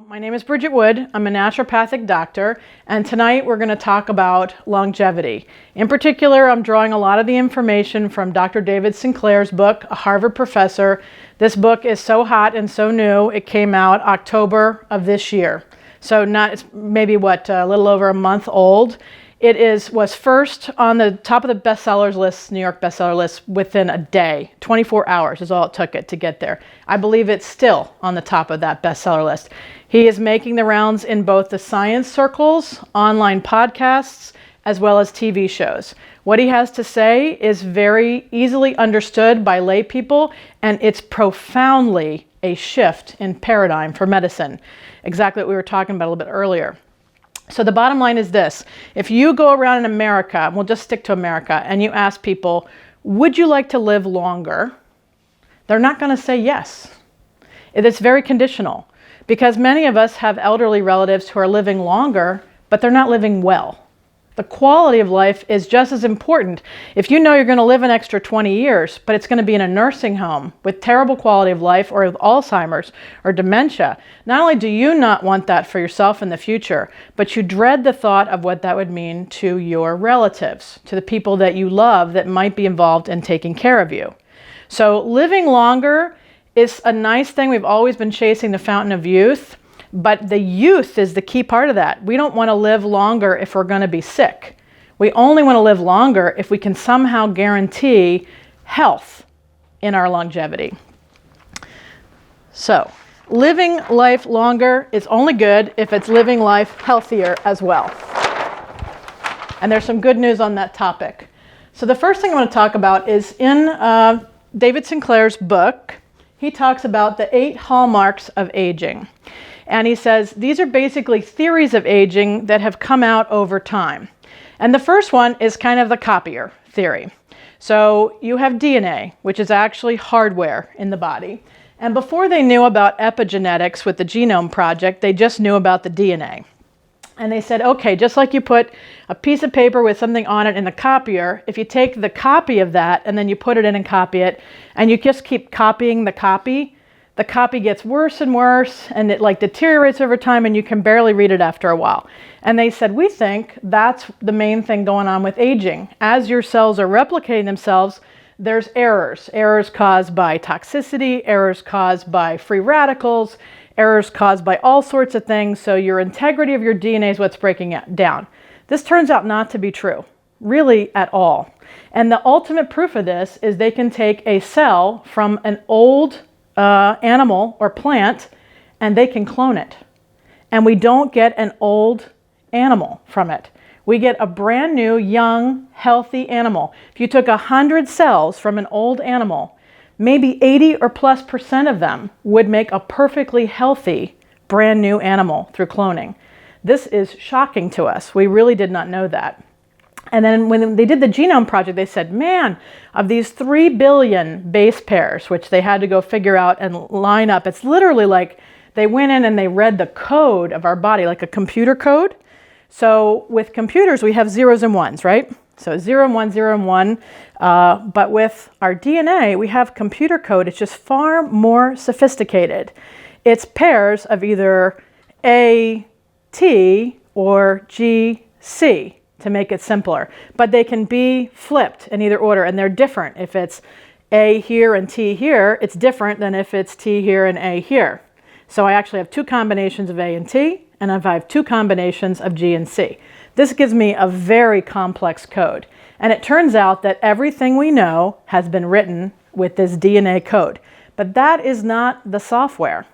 My name is Bridget Wood. I'm a naturopathic doctor, and tonight we're going to talk about longevity. In particular, I'm drawing a lot of the information from Dr. David Sinclair's book, a Harvard professor. This book is so hot and so new. It came out October of this year. So it's maybe a little over a month old. It was first on the top of the bestsellers list, New York bestseller list, within a day. 24 hours is all it took it to get there. I believe it's still on the top of that bestseller list. He is making the rounds in both the science circles, online podcasts, as well as TV shows. What he has to say is very easily understood by lay people, and it's profoundly a shift in paradigm for medicine. Exactly what we were talking about a little bit earlier. So the bottom line is this: if you go around in America, and we'll just stick to America, and you ask people, would you like to live longer? They're not going to say yes. It's very conditional, because many of us have elderly relatives who are living longer, but they're not living well. The quality of life is just as important. If you know you're going to live an extra 20 years, but it's going to be in a nursing home with terrible quality of life or with Alzheimer's or dementia, not only do you not want that for yourself in the future, but you dread the thought of what that would mean to your relatives, to the people that you love that might be involved in taking care of you. So living longer is a nice thing. We've always been chasing the fountain of youth. But the youth is the key part of that. We don't want to live longer if we're going to be sick. We only want to live longer if we can somehow guarantee health in our longevity. So, living life longer is only good if it's living life healthier as well. And there's some good news on that topic. So the first thing I want to talk about is in David Sinclair's book. He talks about the 8 hallmarks of aging. And he says these are basically theories of aging that have come out over time. And the first one is kind of the copier theory. So you have DNA, which is actually hardware in the body. And before they knew about epigenetics with the Genome Project, they just knew about the DNA. And they said, okay, just like you put a piece of paper with something on it in the copier, if you take the copy of that and then you put it in and copy it, and you just keep copying the copy gets worse and worse, and it deteriorates over time, and you can barely read it after a while. And they said, we think that's the main thing going on with aging. As your cells are replicating themselves, there's errors caused by toxicity, errors caused by free radicals, errors caused by all sorts of things. So your integrity of your DNA is what's breaking it down. This turns out not to be true, really at all. And the ultimate proof of this is they can take a cell from an old animal or plant, and they can clone it. And we don't get an old animal from it. We get a brand new, young, healthy animal. If you took 100 cells from an old animal, maybe 80 or plus % of them would make a perfectly healthy, brand new animal through cloning. This is shocking to us. We really did not know that. And then when they did the Genome Project, they said, man, of these 3 billion base pairs, which they had to go figure out and line up, it's literally like they went in and they read the code of our body, like a computer code. So with computers, we have zeros and ones, right? So 0 and 1, 0 and 1. But with our DNA, we have computer code. It's just far more sophisticated. It's pairs of either A, T, or G, C, to make it simpler. But they can be flipped in either order, and they're different. If it's A here and T here, it's different than if it's T here and A here. So I actually have 2 combinations of A and T, and I have 2 combinations of G and C. This gives me a very complex code. And it turns out that everything we know has been written with this DNA code. But that is not the software.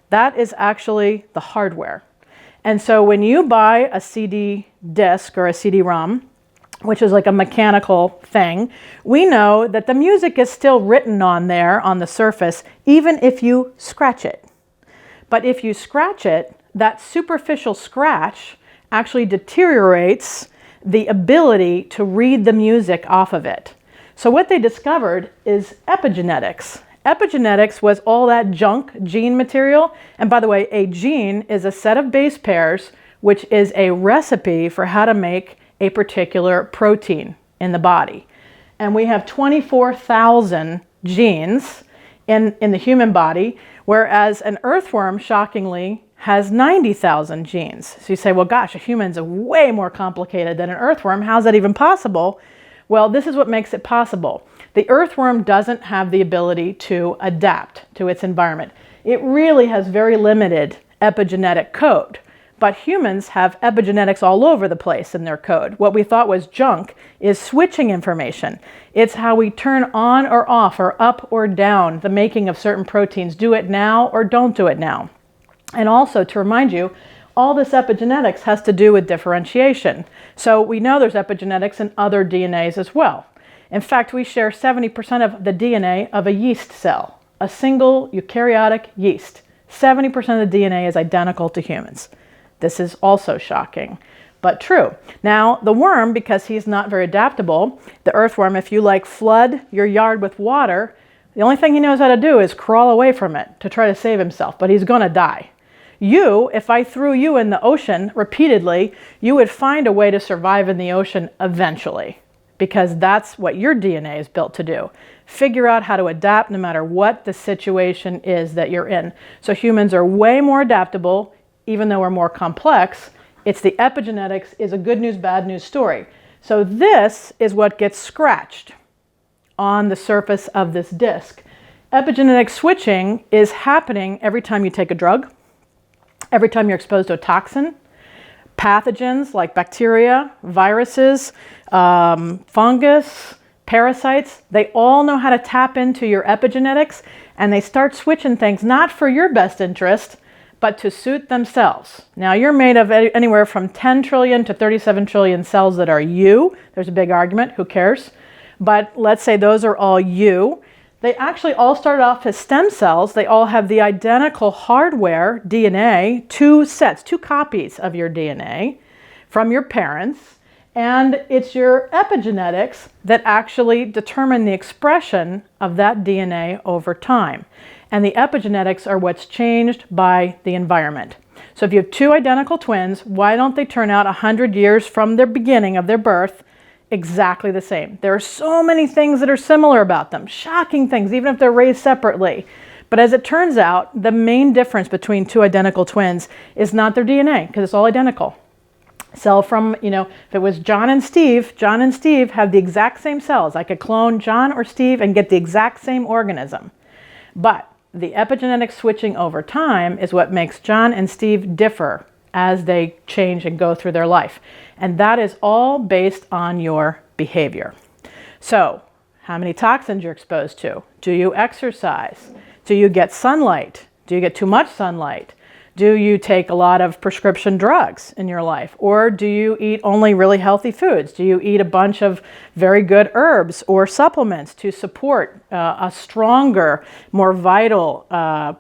That is actually the hardware. And so when you buy a CD disc or a CD-ROM, which is like a mechanical thing, we know that the music is still written on there on the surface, even if you scratch it. But if you scratch it, that superficial scratch actually deteriorates the ability to read the music off of it. So what they discovered is epigenetics. Epigenetics was all that junk gene material. And by the way, a gene is a set of base pairs, which is a recipe for how to make a particular protein in the body. And we have 24,000 genes in the human body, whereas an earthworm, shockingly, has 90,000 genes. So you say, well, gosh, a human's way more complicated than an earthworm. How's that even possible? Well, this is what makes it possible. The earthworm doesn't have the ability to adapt to its environment. It really has very limited epigenetic code. But humans have epigenetics all over the place in their code. What we thought was junk is switching information. It's how we turn on or off or up or down the making of certain proteins. Do it now or don't do it now. And also, to remind you, all this epigenetics has to do with differentiation. So we know there's epigenetics in other DNAs as well. In fact, we share 70% of the DNA of a yeast cell, a single eukaryotic yeast. 70% of the DNA is identical to humans. This is also shocking, but true. Now, the worm, because he's not very adaptable, the earthworm, if you like flood your yard with water, the only thing he knows how to do is crawl away from it to try to save himself, but he's going to die. You, if I threw you in the ocean repeatedly, you would find a way to survive in the ocean eventually, because that's what your DNA is built to do. Figure out how to adapt no matter what the situation is that you're in. So humans are way more adaptable, even though we're more complex. It's the epigenetics is a good news, bad news story. So this is what gets scratched on the surface of this disc. Epigenetic switching is happening every time you take a drug, every time you're exposed to a toxin. Pathogens like bacteria, viruses, fungus, parasites, they all know how to tap into your epigenetics, and they start switching things not for your best interest, but to suit themselves. Now, you're made of anywhere from 10 trillion to 37 trillion cells that are you. There's a big argument, who cares? But let's say those are all you. They actually all started off as stem cells. They all have the identical hardware, DNA, two copies of your DNA from your parents. And it's your epigenetics that actually determine the expression of that DNA over time. And the epigenetics are what's changed by the environment. So if you have two identical twins, why don't they turn out 100 years from their beginning of their birth exactly the same? There are so many things that are similar about them, shocking things, even if they're raised separately. But as it turns out, the main difference between two identical twins is not their DNA, because it's all identical. So from, if it was John and Steve have the exact same cells. I could clone John or Steve and get the exact same organism. But the epigenetic switching over time is what makes John and Steve differ as they change and go through their life. And that is all based on your behavior. So, how many toxins you're exposed to? Do you exercise? Do you get sunlight? Do you get too much sunlight? Do you take a lot of prescription drugs in your life? Or do you eat only really healthy foods? Do you eat a bunch of very good herbs or supplements to support a stronger, more vital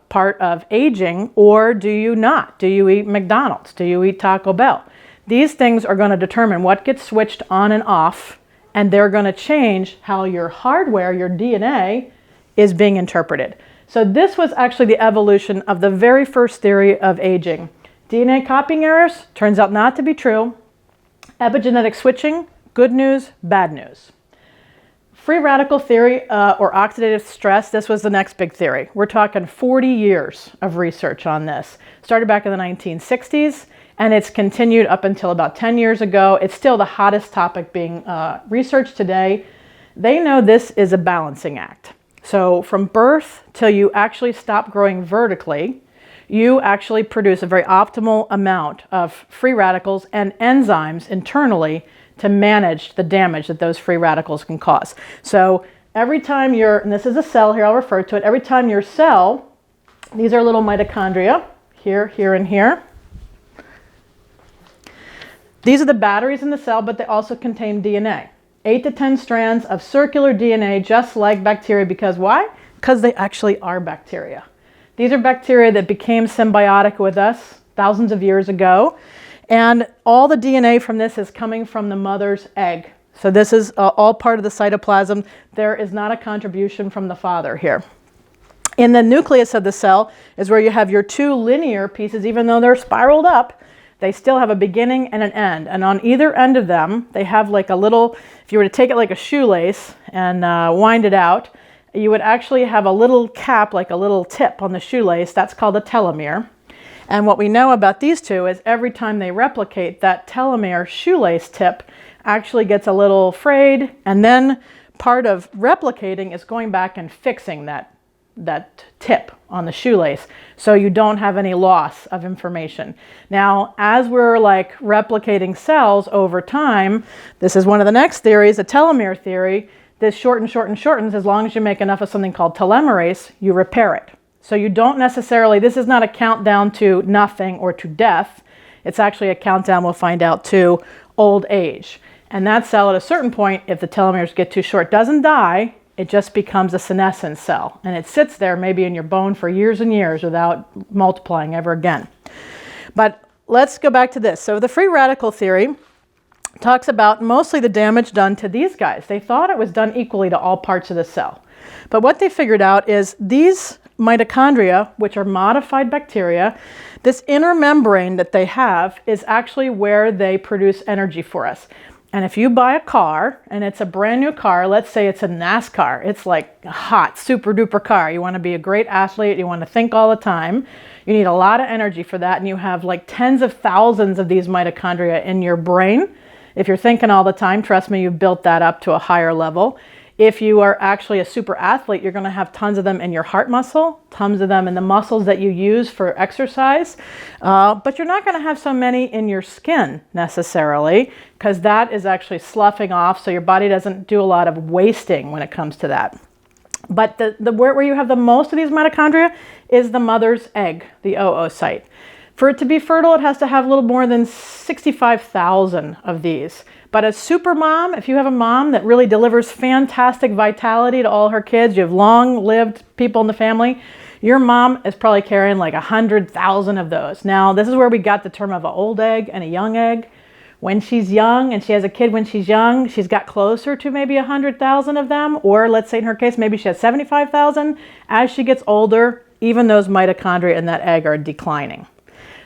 part of aging? Or do you not? Do you eat McDonald's? Do you eat Taco Bell? These things are going to determine what gets switched on and off, and they're going to change how your hardware, your DNA, is being interpreted. So this was actually the evolution of the very first theory of aging. DNA copying errors turns out not to be true. Epigenetic switching, good news, bad news. Free radical theory or oxidative stress, this was the next big theory. We're talking 40 years of research on this. Started back in the 1960s, and it's continued up until about 10 years ago. It's still the hottest topic being researched today. They know this is a balancing act. So from birth till you actually stop growing vertically, you actually produce a very optimal amount of free radicals and enzymes internally to manage the damage that those free radicals can cause. So every time and this is a cell here, I'll refer to it, every time your cell, these are little mitochondria, here, here, and here. These are the batteries in the cell, but they also contain DNA. 8 to 10 strands of circular DNA, just like bacteria. Because why? Because they actually are bacteria. These are bacteria that became symbiotic with us thousands of years ago. And all the DNA from this is coming from the mother's egg. So this is all part of the cytoplasm. There is not a contribution from the father here. In the nucleus of the cell is where you have your two linear pieces, even though they're spiraled up. They still have a beginning and an end. And on either end of them, they have like a little, if you were to take it like a shoelace and wind it out, you would actually have a little cap, like a little tip on the shoelace. That's called a telomere. And what we know about these two is every time they replicate, that telomere shoelace tip actually gets a little frayed, and then part of replicating is going back and fixing that tip on the shoelace, so you don't have any loss of information. Now, as we're like replicating cells over time, this is one of the next theories, a telomere theory. This shortens. As long as you make enough of something called telomerase, you repair it. So you don't necessarily, this is not a countdown to nothing or to death. It's actually a countdown, we'll find out, to old age. And that cell at a certain point, if the telomeres get too short, doesn't die. It just becomes a senescent cell, and it sits there maybe in your bone for years and years without multiplying ever again. But let's go back to this. So the free radical theory talks about mostly the damage done to these guys. They thought it was done equally to all parts of the cell. But what they figured out is these mitochondria, which are modified bacteria, this inner membrane that they have is actually where they produce energy for us. And if you buy a car and it's a brand new car, let's say it's a NASCAR, it's like a hot, super duper car. You want to be a great athlete, you want to think all the time. You need a lot of energy for that, and you have like tens of thousands of these mitochondria in your brain. If you're thinking all the time, trust me, you've built that up to a higher level. If you are actually a super athlete, you're going to have tons of them in your heart muscle, tons of them in the muscles that you use for exercise, but you're not going to have so many in your skin necessarily, because that is actually sloughing off, so your body doesn't do a lot of wasting when it comes to that. But where you have the most of these mitochondria is the mother's egg, the oocyte. For it to be fertile, it has to have a little more than 65,000 of these. But as super mom, if you have a mom that really delivers fantastic vitality to all her kids, you have long-lived people in the family, your mom is probably carrying like 100,000 of those. Now, this is where we got the term of an old egg and a young egg. When she's young and she has a kid when she's young, she's got closer to maybe 100,000 of them, or let's say in her case, maybe she has 75,000. As she gets older, even those mitochondria in that egg are declining.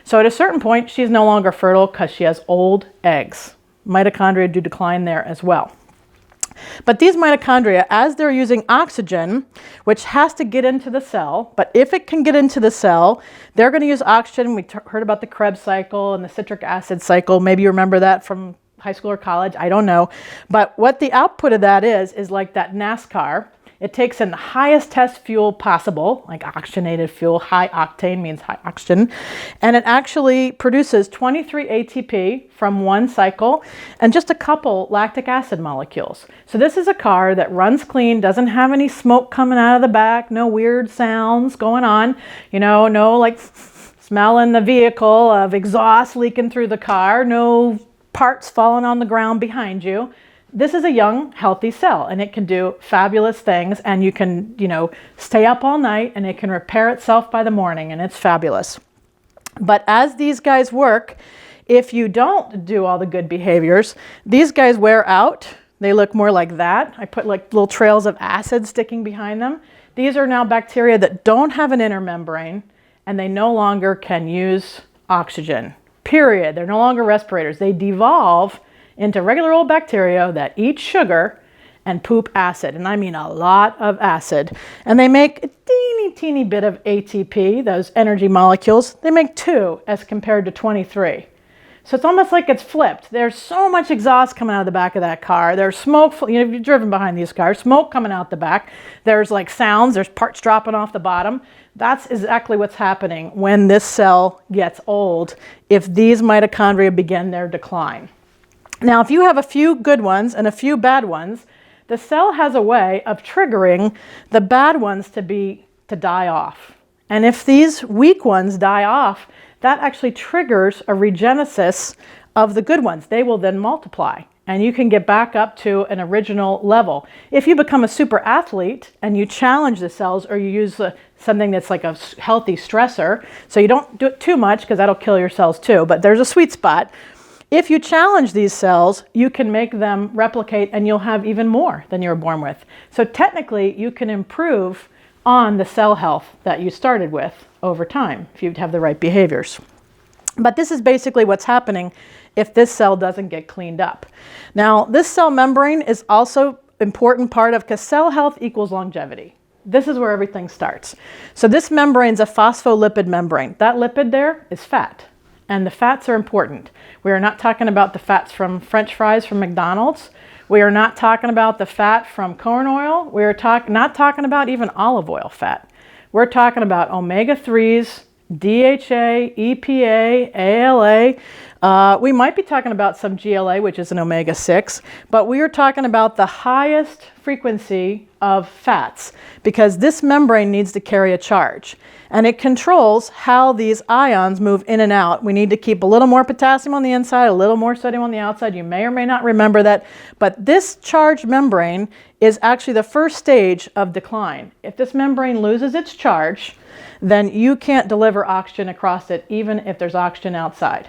So at a certain point, she's no longer fertile because she has old eggs. Mitochondria do decline there as well. But these mitochondria, as they're using oxygen, which has to get into the cell, but if it can get into the cell, they're going to use oxygen. We heard about the Krebs cycle and the citric acid cycle. Maybe you remember that from high school or college. I don't know. But what the output of that is like that NASCAR. It takes in the highest test fuel possible, like oxygenated fuel. High octane means high oxygen. And it actually produces 23 ATP from one cycle and just a couple lactic acid molecules. So this is a car that runs clean, doesn't have any smoke coming out of the back, no weird sounds going on, no like smell in the vehicle of exhaust leaking through the car, no parts falling on the ground behind you. This is a young, healthy cell, and it can do fabulous things, and you can, stay up all night, and it can repair itself by the morning, and it's fabulous. But as these guys work, if you don't do all the good behaviors, these guys wear out. They look more like that. I put like little trails of acid sticking behind them. These are now bacteria that don't have an inner membrane, and they no longer can use oxygen, period. They're no longer respirators. They devolve into regular old bacteria that eat sugar and poop acid, and I mean a lot of acid. And they make a teeny bit of ATP, those energy molecules. They make 2 as compared to 23. So it's almost like it's flipped. There's so much exhaust coming out of the back of that car. There's smoke, you've driven behind these cars, smoke coming out the back. There's like sounds, there's parts dropping off the bottom. That's exactly what's happening when this cell gets old, if these mitochondria begin their decline. Now, if you have a few good ones and a few bad ones, the cell has a way of triggering the bad ones to die off. And if these weak ones die off, that actually triggers a regenesis of the good ones. They will then multiply, and you can get back up to an original level. If you become a super athlete and you challenge the cells, or you use something that's like a healthy stressor, so you don't do it too much because that'll kill your cells too, but there's a sweet spot. If you challenge these cells, you can make them replicate, and you'll have even more than you were born with. So technically, you can improve on the cell health that you started with over time if you have the right behaviors. But this is basically what's happening if this cell doesn't get cleaned up. Now, this cell membrane is also an important part of, because cell health equals longevity. this is where everything starts. So this membrane is a phospholipid membrane. That lipid there is fat, and the fats are important. We are not talking about the fats from French fries from McDonald's. We are not talking about the fat from corn oil. We are not talking about even olive oil fat. We're talking about omega-3s, DHA, EPA, ALA. We might be talking about some GLA, which is an omega-6, but we are talking about the highest frequency of fats because this membrane needs to carry a charge. And it controls how these ions move in and out. We need to keep a little more potassium on the inside, a little more sodium on the outside. You may or may not remember that, but this charged membrane is actually the first stage of decline. If this membrane loses its charge, then you can't deliver oxygen across it, even if there's oxygen outside.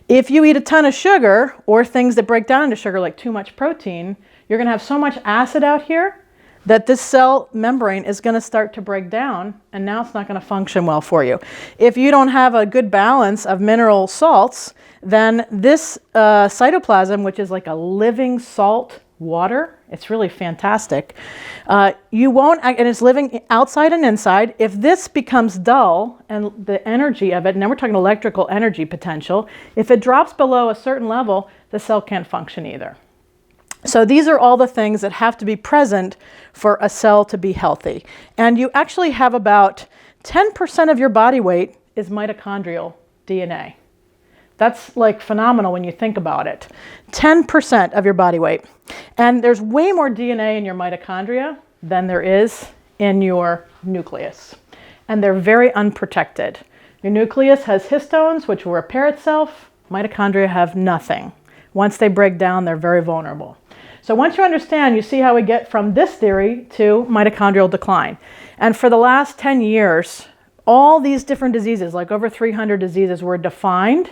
If you eat a ton of sugar or things that break down into sugar, like too much protein, you're going to have so much acid out here that this cell membrane is going to start to break down, and now it's not going to function well for you. If you don't have a good balance of mineral salts, then this cytoplasm, which is like a living salt water, it's really fantastic. You won't, and it's living outside and inside. If this becomes dull and the energy of it, now we're talking electrical energy potential, if it drops below a certain level, the cell can't function either. So these are all the things that have to be present for a cell to be healthy. And you actually have about 10% of your body weight is mitochondrial DNA. That's like phenomenal when you think about it. 10% of your body weight. And there's way more DNA in your mitochondria than there is in your nucleus. And they're very unprotected. Your nucleus has histones, which will repair itself. Mitochondria have nothing. Once they break down, they're very vulnerable. So once you understand, you see how we get from this theory to mitochondrial decline. And for the last 10 years, all these different diseases, like over 300 diseases, were defined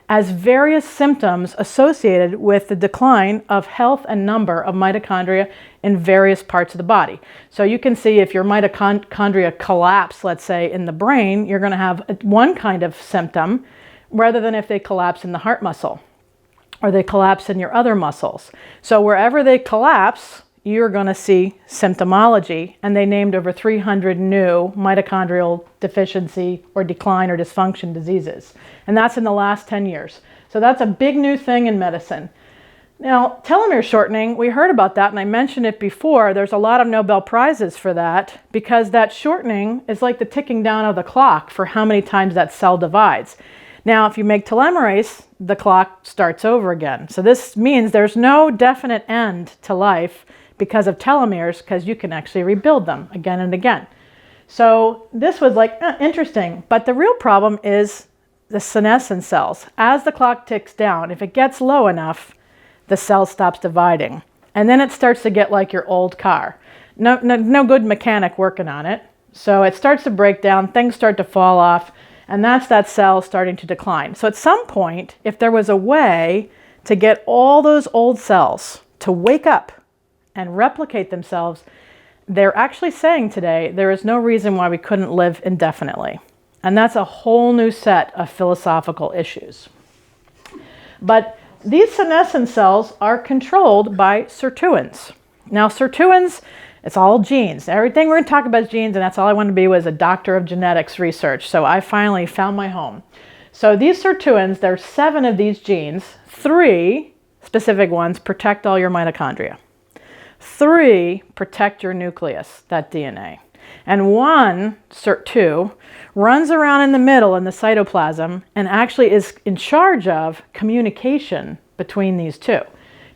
as various symptoms associated with the decline of health and number of mitochondria in various parts of the body. So you can see if your mitochondria collapse, let's say, in the brain, you're going to have one kind of symptom rather than if they collapse in the heart muscle or they collapse in your other muscles. So wherever they collapse, you're going to see symptomology, and they named over 300 new mitochondrial deficiency or decline or dysfunction diseases. And that's in the last 10 years. So that's a big new thing in medicine. Now, telomere shortening, we heard about that, and I mentioned it before. There's a lot of Nobel Prizes for that because that shortening is like the ticking down of the clock for how many times that cell divides. Now, if you make telomerase, the clock starts over again. So this means there's no definite end to life because of telomeres, because you can actually rebuild them again and again. So this was like interesting, but the real problem is the senescent cells. As the clock ticks down, if it gets low enough, the cell stops dividing. And then it starts to get like your old car. No good mechanic working on it. So it starts to break down, things start to fall off, and that's that cell starting to decline. So at some point, if there was a way to get all those old cells to wake up and replicate themselves, they're actually saying today there is no reason why we couldn't live indefinitely. And that's a whole new set of philosophical issues. But these senescent cells are controlled by sirtuins. Now, sirtuins, it's all genes. Everything we're going to talk about is genes, and that's all I wanted to be, was a doctor of genetics research. So I finally found my home. So these sirtuins, there's 7 of these genes. 3 specific ones protect all your mitochondria. 3 protect your nucleus, that DNA. And 1, SIRT2, runs around in the middle in the cytoplasm and actually is in charge of communication between these 2.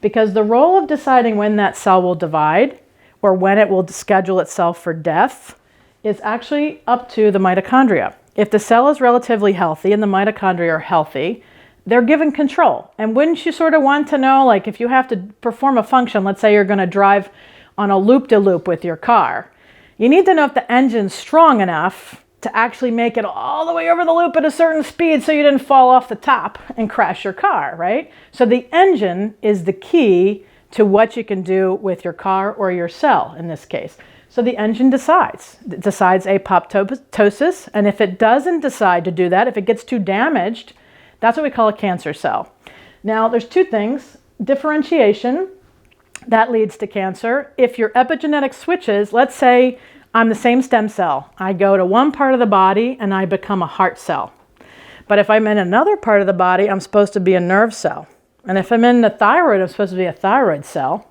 Because the role of deciding when that cell will divide or when it will schedule itself for death is actually up to the mitochondria. If the cell is relatively healthy and the mitochondria are healthy, they're given control. And wouldn't you sort of want to know, like if you have to perform a function, let's say you're going to drive on a loop-de-loop with your car, you need to know if the engine's strong enough to actually make it all the way over the loop at a certain speed so you didn't fall off the top and crash your car, right? So the engine is the key to what you can do with your car or your cell in this case. So the engine decides. It decides apoptosis, and if it doesn't decide to do that, if it gets too damaged, that's what we call a cancer cell. Now, there's 2 things. Differentiation, that leads to cancer. If your epigenetic switches, let's say I'm the same stem cell. I go to one part of the body and I become a heart cell. But if I'm in another part of the body, I'm supposed to be a nerve cell. And if I'm in the thyroid, I'm supposed to be a thyroid cell.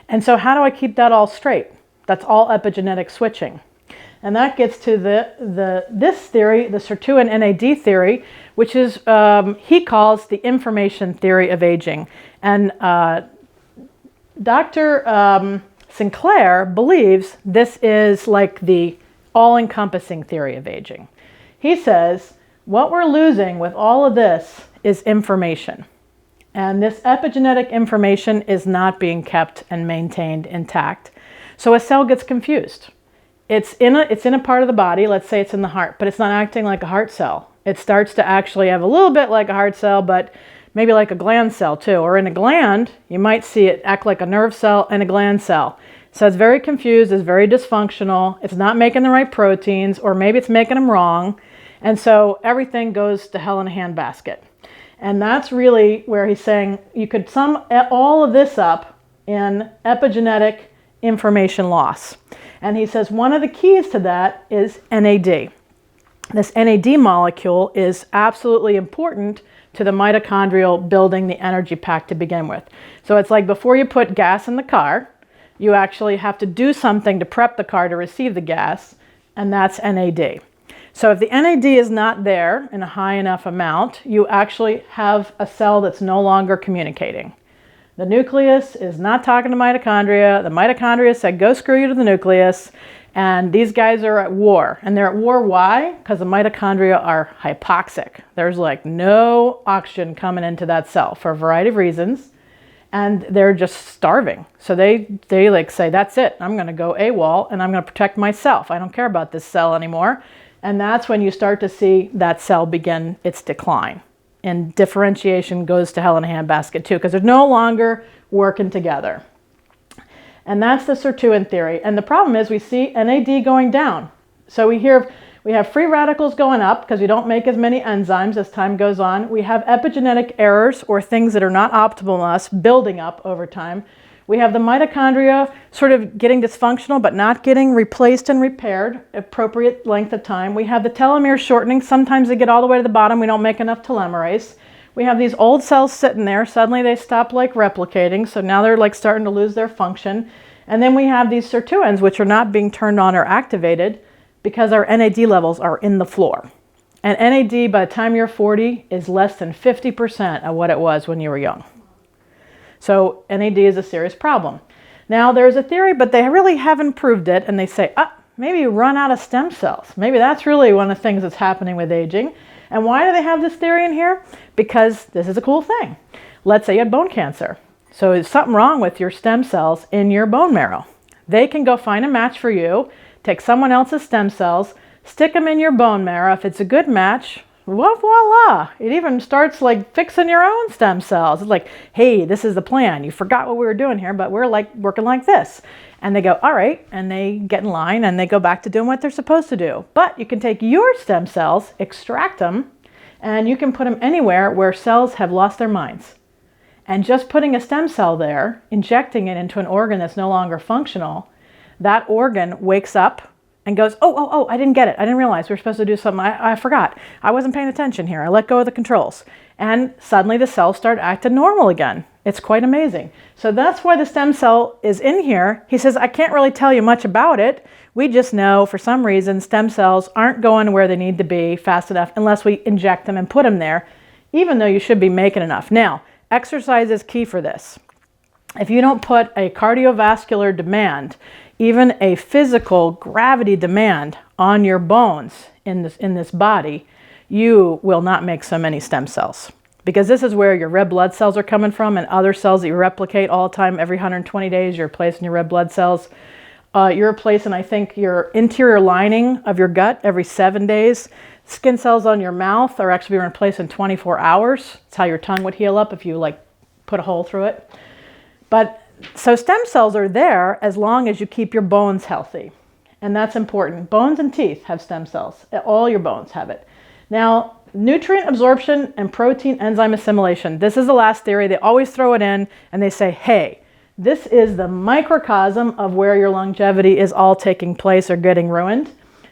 And so how do I keep that all straight? That's all epigenetic switching. And that gets to this theory, the Sirtuin NAD theory, which is, he calls the information theory of aging. And Dr. Sinclair believes this is like the all-encompassing theory of aging. He says, what we're losing with all of this is information. And this epigenetic information is not being kept and maintained intact. So a cell gets confused. It's in a part of the body, let's say it's in the heart, but it's not acting like a heart cell. It starts to actually have a little bit like a heart cell, but maybe like a gland cell too. Or in a gland, you might see it act like a nerve cell and a gland cell. So it's very confused, it's very dysfunctional, it's not making the right proteins, or maybe it's making them wrong. And so everything goes to hell in a handbasket. And that's really where he's saying you could sum all of this up in epigenetic information loss. And he says one of the keys to that is NAD. This NAD molecule is absolutely important to the mitochondrial building the energy pack to begin with. So it's like before you put gas in the car, you actually have to do something to prep the car to receive the gas, and that's NAD. So if the NAD is not there in a high enough amount, you actually have a cell that's no longer communicating. The nucleus is not talking to mitochondria. The mitochondria said, go screw you to the nucleus. And these guys are at war. And they're at war, why? Because the mitochondria are hypoxic. There's like no oxygen coming into that cell for a variety of reasons. And they're just starving. So they like say, that's it. I'm going to go AWOL and I'm going to protect myself. I don't care about this cell anymore. And that's when you start to see that cell begin its decline. And differentiation goes to hell in a handbasket too, because they're no longer working together. And that's the Sirtuin theory. And the problem is we see NAD going down. So we have free radicals going up because we don't make as many enzymes as time goes on. We have epigenetic errors or things that are not optimal in us building up over time. We have the mitochondria sort of getting dysfunctional but not getting replaced and repaired appropriate length of time. We have the telomere shortening. Sometimes they get all the way to the bottom. We don't make enough telomerase. We have these old cells sitting there. Suddenly they stop like replicating. So now they're like starting to lose their function. And then we have these sirtuins, which are not being turned on or activated because our NAD levels are in the floor. And NAD by the time you're 40 is less than 50% of what it was when you were young. So NAD is a serious problem. Now there's a theory, but they really haven't proved it. And they say, maybe you run out of stem cells. Maybe that's really one of the things that's happening with aging. And why do they have this theory in here? Because this is a cool thing. Let's say you had bone cancer. So there's something wrong with your stem cells in your bone marrow. They can go find a match for you, take someone else's stem cells, stick them in your bone marrow. If it's a good match, voila, it even starts like fixing your own stem cells. It's like, hey, this is the plan. You forgot what we were doing here, but we're like working like this. And they go, all right, and they get in line and they go back to doing what they're supposed to do. But you can take your stem cells, extract them, and you can put them anywhere where cells have lost their minds. And just putting a stem cell there, injecting it into an organ that's no longer functional, that organ wakes up and goes, oh, I didn't get it. I didn't realize we were supposed to do something. I forgot. I wasn't paying attention here. I let go of the controls. And suddenly the cells start acting normal again. It's quite amazing. So that's why the stem cell is in here. He says, I can't really tell you much about it. We just know for some reason stem cells aren't going where they need to be fast enough unless we inject them and put them there, even though you should be making enough. Now, exercise is key for this. If you don't put a cardiovascular demand, even a physical gravity demand on your bones in this body, you will not make so many stem cells. Because this is where your red blood cells are coming from and other cells that you replicate all the time. Every 120 days, you're replacing your red blood cells. You're replacing, I think, your interior lining of your gut every 7 days. Skin cells on your mouth are actually being replaced in 24 hours. It's how your tongue would heal up if you like put a hole through it. But so stem cells are there as long as you keep your bones healthy. And that's important. Bones and teeth have stem cells. All your bones have it. Now, nutrient absorption and protein enzyme assimilation. This is the last theory. They always throw it in and they say, hey, This is the microcosm of where your longevity is all taking place or getting ruined.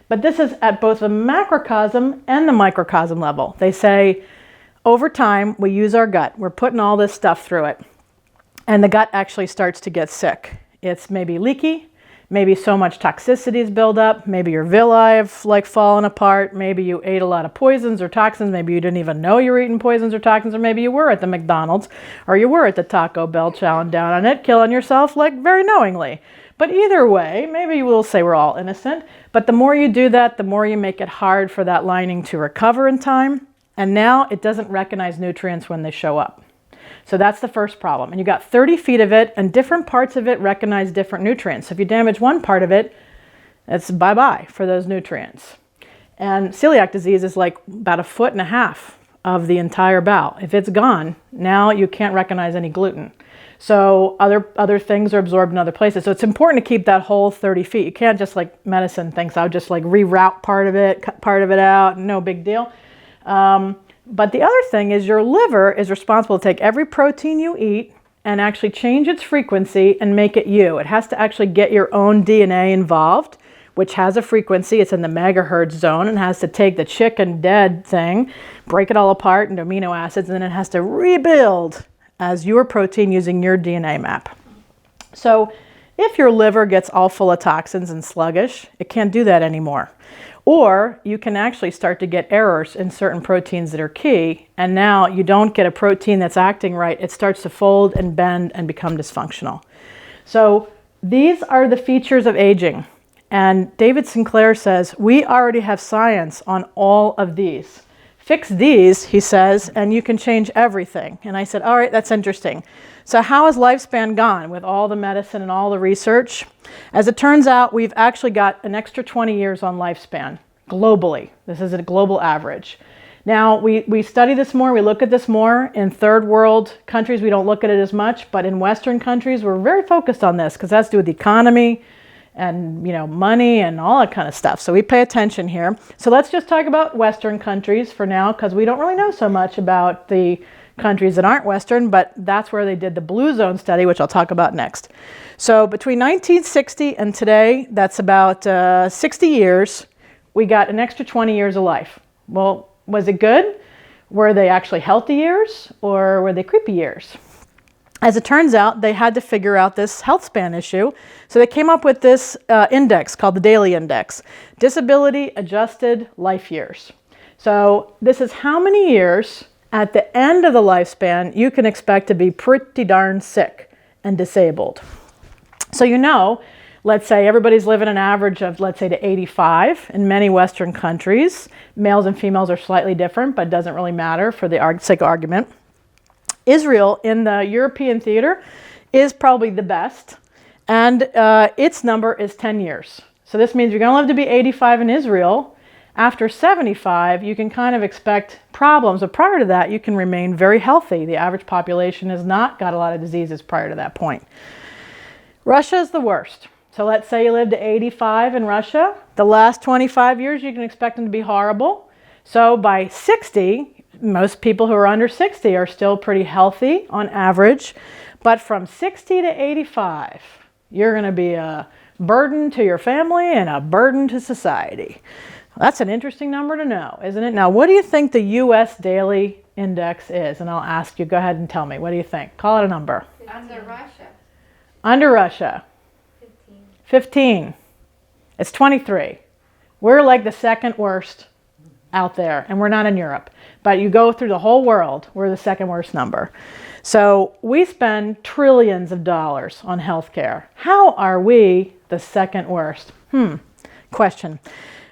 But this is at both the macrocosm and the microcosm level. They say, over time, we use our gut. We're putting all this stuff through it. And the gut actually starts to get sick. It's maybe leaky. Maybe so much toxicity is built up. Maybe your villi have like fallen apart. Maybe you ate a lot of poisons or toxins. Maybe you didn't even know you were eating poisons or toxins. Or maybe you were at the McDonald's or you were at the Taco Bell chowing down on it, killing yourself like very knowingly. But either way, maybe we'll say we're all innocent. But the more you do that, the more you make it hard for that lining to recover in time. And now it doesn't recognize nutrients when they show up. So that's the first problem. And you got 30 feet of it, and different parts of it recognize different nutrients. So if you damage one part of it, it's bye-bye for those nutrients. And celiac disease is like about 1.5 feet of the entire bowel. If it's gone, now you can't recognize any gluten. So other things are absorbed in other places. So it's important to keep that whole 30 feet. You can't just like medicine thinks I'll just like reroute part of it, cut part of it out, no big deal. But the other thing is your liver is responsible to take every protein you eat and actually change its frequency and make it you. It has to actually get your own DNA involved, which has a frequency. It's in the megahertz zone and has to take the chicken dead thing, break it all apart into amino acids, and then it has to rebuild as your protein using your DNA map. So if your liver gets all full of toxins and sluggish, it can't do that anymore. Or you can actually start to get errors in certain proteins that are key, and now you don't get a protein that's acting right. It starts to fold and bend and become dysfunctional. So these are the features of aging. And David Sinclair says, we already have science on all of these. Fix these, he says, and you can change everything. And I said, all right, that's interesting. So how has lifespan gone with all the medicine and all the research? As it turns out, we've actually got an extra 20 years on lifespan globally. This is a global average. Now, we study this more, we look at this more. In third world countries, we don't look at it as much, but in Western countries, we're very focused on this because that's to do with the economy and money and all that kind of stuff. So we pay attention here. So let's just talk about Western countries for now because we don't really know so much about the countries that aren't Western, but that's where they did the blue zone study, which I'll talk about next. So between 1960 and today, that's about 60 years, we got an extra 20 years of life. Well, was it good? Were they actually healthy years or were they creepy years? As it turns out, they had to figure out this health span issue. So they came up with this index called the Daily Index, Disability Adjusted Life Years. So this is how many years at the end of the lifespan you can expect to be pretty darn sick and disabled. So let's say everybody's living an average of, let's say, to 85 in many Western countries. Males and females are slightly different, but it doesn't really matter for the sake of argument. Israel in the European theater is probably the best, and its number is 10 years. So this means you're going to live to be 85 in Israel. After 75, you can kind of expect problems, but prior to that, you can remain very healthy. The average population has not got a lot of diseases prior to that point. Russia is the worst. So let's say you live to 85 in Russia. The last 25 years, you can expect them to be horrible. So by 60, most people who are under 60 are still pretty healthy on average. But from 60 to 85, you're going to be a burden to your family and a burden to society. That's an interesting number to know, isn't it? Now, what do you think the U.S. Daily Index is? And I'll ask you, go ahead and tell me. What do you think? Call it a number. Under Russia. Under Russia. 15. 15. It's 23. We're like the second worst out there, and we're not in Europe. But you go through the whole world, we're the second worst number. So we spend trillions of dollars on healthcare. How are we the second worst? Question.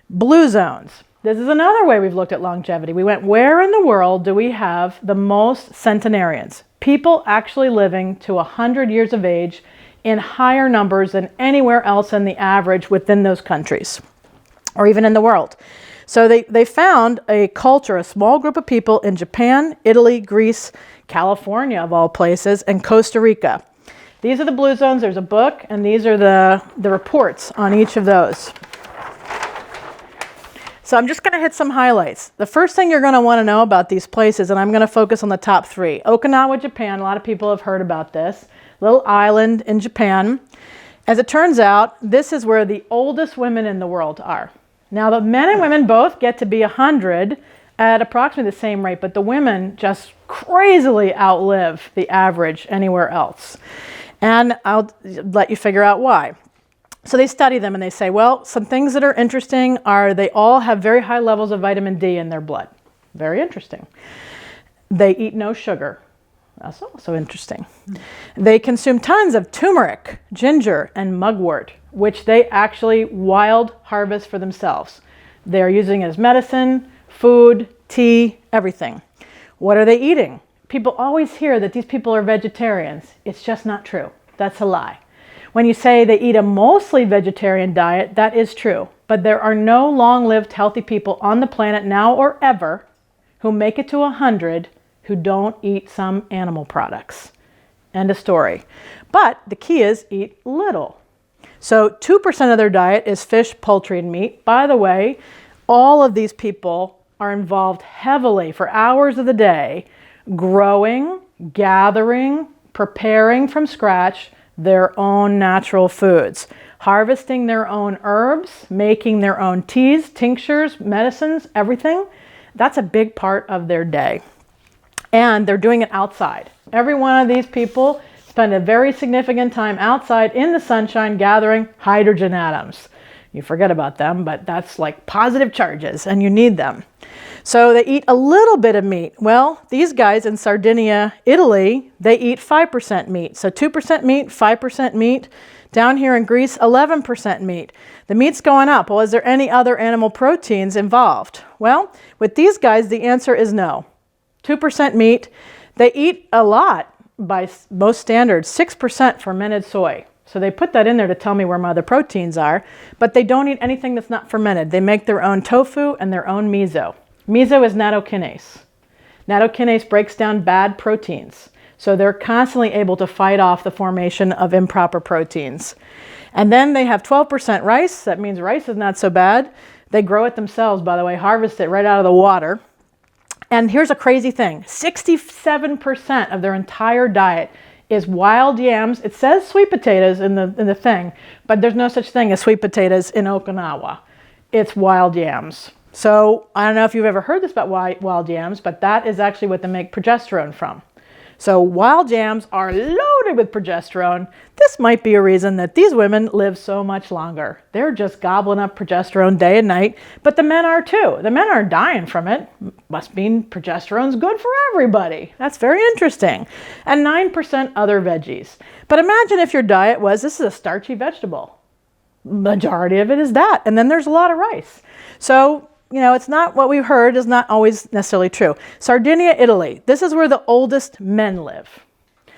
Blue zones. This is another way we've looked at longevity. We went, where in the world do we have the most centenarians? People actually living to 100 years of age in higher numbers than anywhere else in the average within those countries, or even in the world. So they found a culture, a small group of people in Japan, Italy, Greece, California of all places, and Costa Rica. These are the blue zones. There's a book, and these are the reports on each of those. So I'm just going to hit some highlights. The first thing you're going to want to know about these places, and I'm going to focus on the top three. Okinawa, Japan, a lot of people have heard about this. little island in Japan. As it turns out, this is where the oldest women in the world are. Now, the men and women both get to be 100 at approximately the same rate, but the women just crazily outlive the average anywhere else. And I'll let you figure out why. So they study them and they say, well, some things that are interesting are they all have very high levels of vitamin D in their blood. Very interesting. They eat no sugar. That's also interesting. They consume tons of turmeric, ginger, and mugwort, which they actually wild harvest for themselves. They're using it as medicine, food, tea, everything. What are they eating? People always hear that these people are vegetarians. It's just not true. That's a lie. When you say they eat a mostly vegetarian diet, that is true. But there are no long-lived healthy people on the planet now or ever who make it to 100 who don't eat some animal products. End of story. But the key is eat little. So 2% of their diet is fish, poultry, and meat. By the way, all of these people are involved heavily for hours of the day growing, gathering, preparing from scratch their own natural foods, harvesting their own herbs, making their own teas, tinctures, medicines, everything. That's a big part of their day. And they're doing it outside. Every one of these people spend a very significant time outside in the sunshine gathering hydrogen atoms. You forget about them, but that's like positive charges and you need them. So they eat a little bit of meat. Well, these guys in Sardinia, Italy, they eat 5% meat. So 2% meat, 5% meat. Down here in Greece, 11% meat. The meat's going up. Well, is there any other animal proteins involved? Well, with these guys, the answer is no. 2% meat. They eat a lot by most standards, 6% fermented soy. So they put that in there to tell me where my other proteins are, but they don't eat anything that's not fermented. They make their own tofu and their own miso. Miso is nattokinase. Nattokinase breaks down bad proteins. So they're constantly able to fight off the formation of improper proteins. And then they have 12% rice. That means rice is not so bad. They grow it themselves, by the way, harvest it right out of the water. And here's a crazy thing. 67% of their entire diet is wild yams. It says sweet potatoes in the thing, but there's no such thing as sweet potatoes in Okinawa. It's wild yams. So I don't know if you've ever heard this about wild yams, but that is actually what they make progesterone from. So wild yams are loaded with progesterone. This might be a reason that these women live so much longer. They're just gobbling up progesterone day and night, but the men are too. The men aren't dying from it. Must mean progesterone's good for everybody. That's very interesting. And 9% other veggies. But imagine if your diet was, this is a starchy vegetable. Majority of it is that. And then there's a lot of rice. So you know, it's not what we've heard is not always necessarily true. Sardinia, Italy. This is where the oldest men live.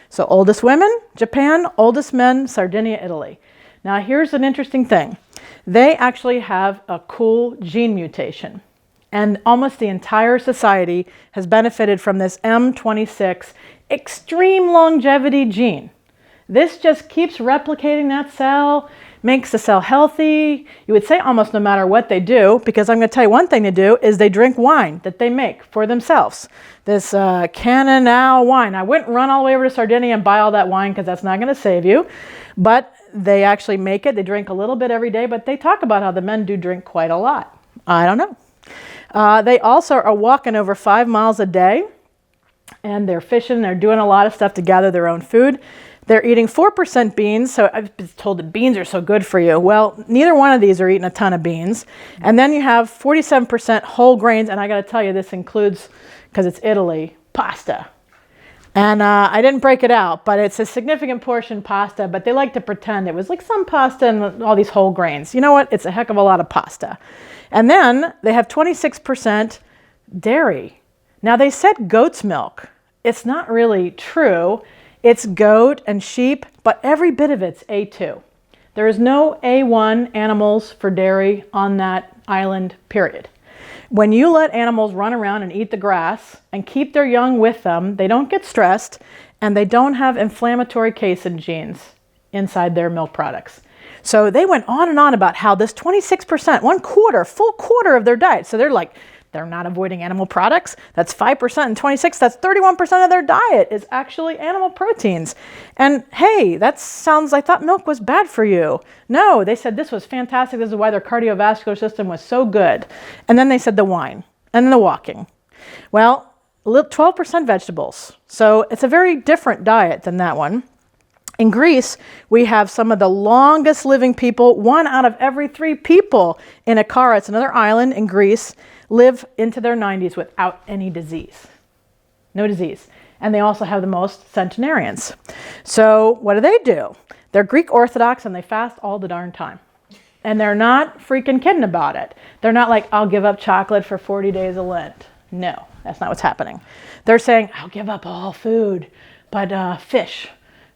So oldest women, Japan, oldest men, Sardinia, Italy. Now here's an interesting thing. They actually have a cool gene mutation. And almost the entire society has benefited from this M26 extreme longevity gene. This just keeps replicating that cell, makes the cell healthy. You would say almost no matter what they do, because I'm going to tell you one thing they do is they drink wine that they make for themselves. This Cannonau wine. I wouldn't run all the way over to Sardinia and buy all that wine because that's not going to save you. But they actually make it. They drink a little bit every day, but they talk about how the men do drink quite a lot. I don't know. They also are walking over 5 miles a day, and they're fishing. They're doing a lot of stuff to gather their own food. They're eating 4% beans, so I've been told that beans are so good for you. Well, neither one of these are eating a ton of beans. And then you have 47% whole grains, and I got to tell you, this includes, because it's Italy, pasta. And I didn't break it out, but it's a significant portion pasta, but they like to pretend it was like some pasta and all these whole grains. You know what? It's a heck of a lot of pasta. And then they have 26% dairy. Now, they said goat's milk. It's not really true. It's goat and sheep, but every bit of it's A2. There is no A1 animals for dairy on that island, period. When you let animals run around and eat the grass and keep their young with them, they don't get stressed and they don't have inflammatory casein genes inside their milk products. So they went on and on about how this 26%, full quarter of their diet. So they're like They're not avoiding animal products. That's 5% and 26. That's 31% of their diet is actually animal proteins. And hey, that sounds, I thought milk was bad for you. No, they said this was fantastic. This is why their cardiovascular system was so good. And then they said the wine and then the walking. Well, 12% vegetables. So it's a very different diet than that one. In Greece, we have some of the longest living people. 1 out of every 3 people in Akara, it's another island in Greece, live into their 90s without any disease. No disease. And they also have the most centenarians. So what do? They're Greek Orthodox and they fast all the darn time. And they're not freaking kidding about it. They're not like, I'll give up chocolate for 40 days of Lent. No, that's not what's happening. They're saying, I'll give up all food, but fish.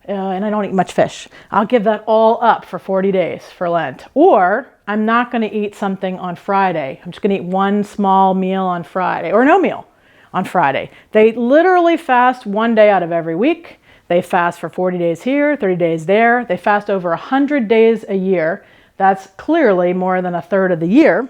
And I don't eat much fish. I'll give that all up for 40 days for Lent. Or I'm not going to eat something on Friday. I'm just going to eat one small meal on Friday or no meal on Friday. They literally fast 1 day out of every week. They fast for 40 days here, 30 days there. They fast over 100 days a year. That's clearly more than a third of the year.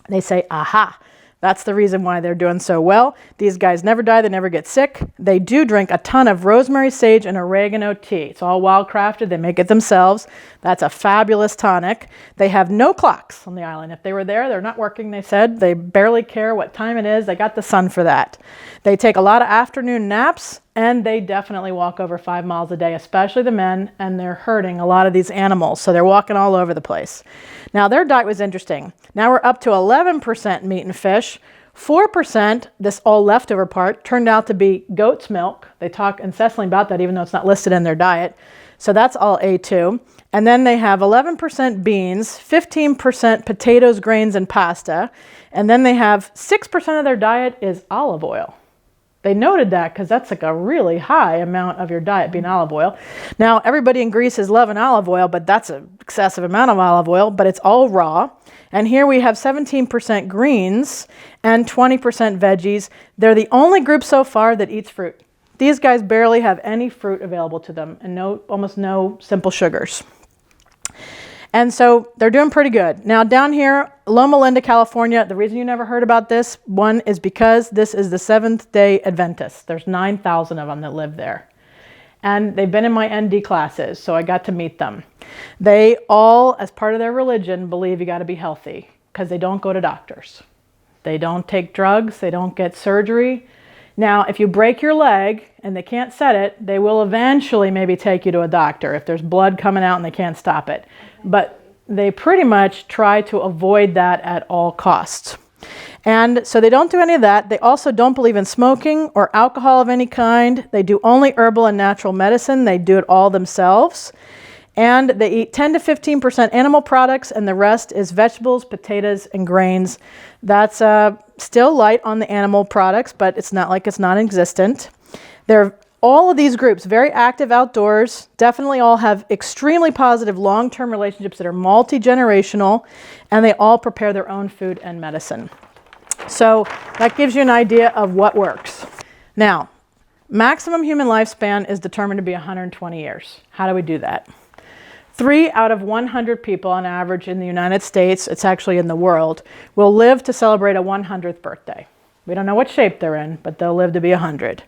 They say, aha. That's the reason why they're doing so well. These guys never die. They never get sick. They do drink a ton of rosemary, sage, and oregano tea. It's all wild crafted. They make it themselves. That's a fabulous tonic. They have no clocks on the island. If they were there, they're not working, they said. They barely care what time it is. They got the sun for that. They take a lot of afternoon naps, and they definitely walk over 5 miles a day, especially the men, and they're herding a lot of these animals. So they're walking all over the place. Now, their diet was interesting. Now we're up to 11% meat and fish. 4%, this all leftover part, turned out to be goat's milk. They talk incessantly about that, even though it's not listed in their diet. So that's all A2. And then they have 11% beans, 15% potatoes, grains, and pasta. And then they have 6% of their diet is olive oil. They noted that because that's like a really high amount of your diet being olive oil. Now, everybody in Greece is loving olive oil, but that's an excessive amount of olive oil, but it's all raw. And here we have 17% greens and 20% veggies. They're the only group so far that eats fruit. These guys barely have any fruit available to them and almost no simple sugars. And so they're doing pretty good. Now down here, Loma Linda, California, the reason you never heard about this one is because this is the Seventh-day Adventists. There's 9,000 of them that live there. And they've been in my ND classes, so I got to meet them. They all, as part of their religion, believe you got to be healthy because they don't go to doctors. They don't take drugs. They don't get surgery. Now, if you break your leg and they can't set it, they will eventually maybe take you to a doctor if there's blood coming out and they can't stop it. But they pretty much try to avoid that at all costs. And so they don't do any of that. They also don't believe in smoking or alcohol of any kind. They do only herbal and natural medicine. They do it all themselves. And they eat 10 to 15% animal products, and the rest is vegetables, potatoes, and grains. That's still light on the animal products, but it's not like it's non-existent. They're all of these groups, very active outdoors, definitely all have extremely positive long-term relationships that are multi-generational, and they all prepare their own food and medicine. So that gives you an idea of what works. Now, maximum human lifespan is determined to be 120 years. How do we do that? 3 out of 100 people on average in the United States, it's actually in the world, will live to celebrate a 100th birthday. We don't know what shape they're in, but they'll live to be 100.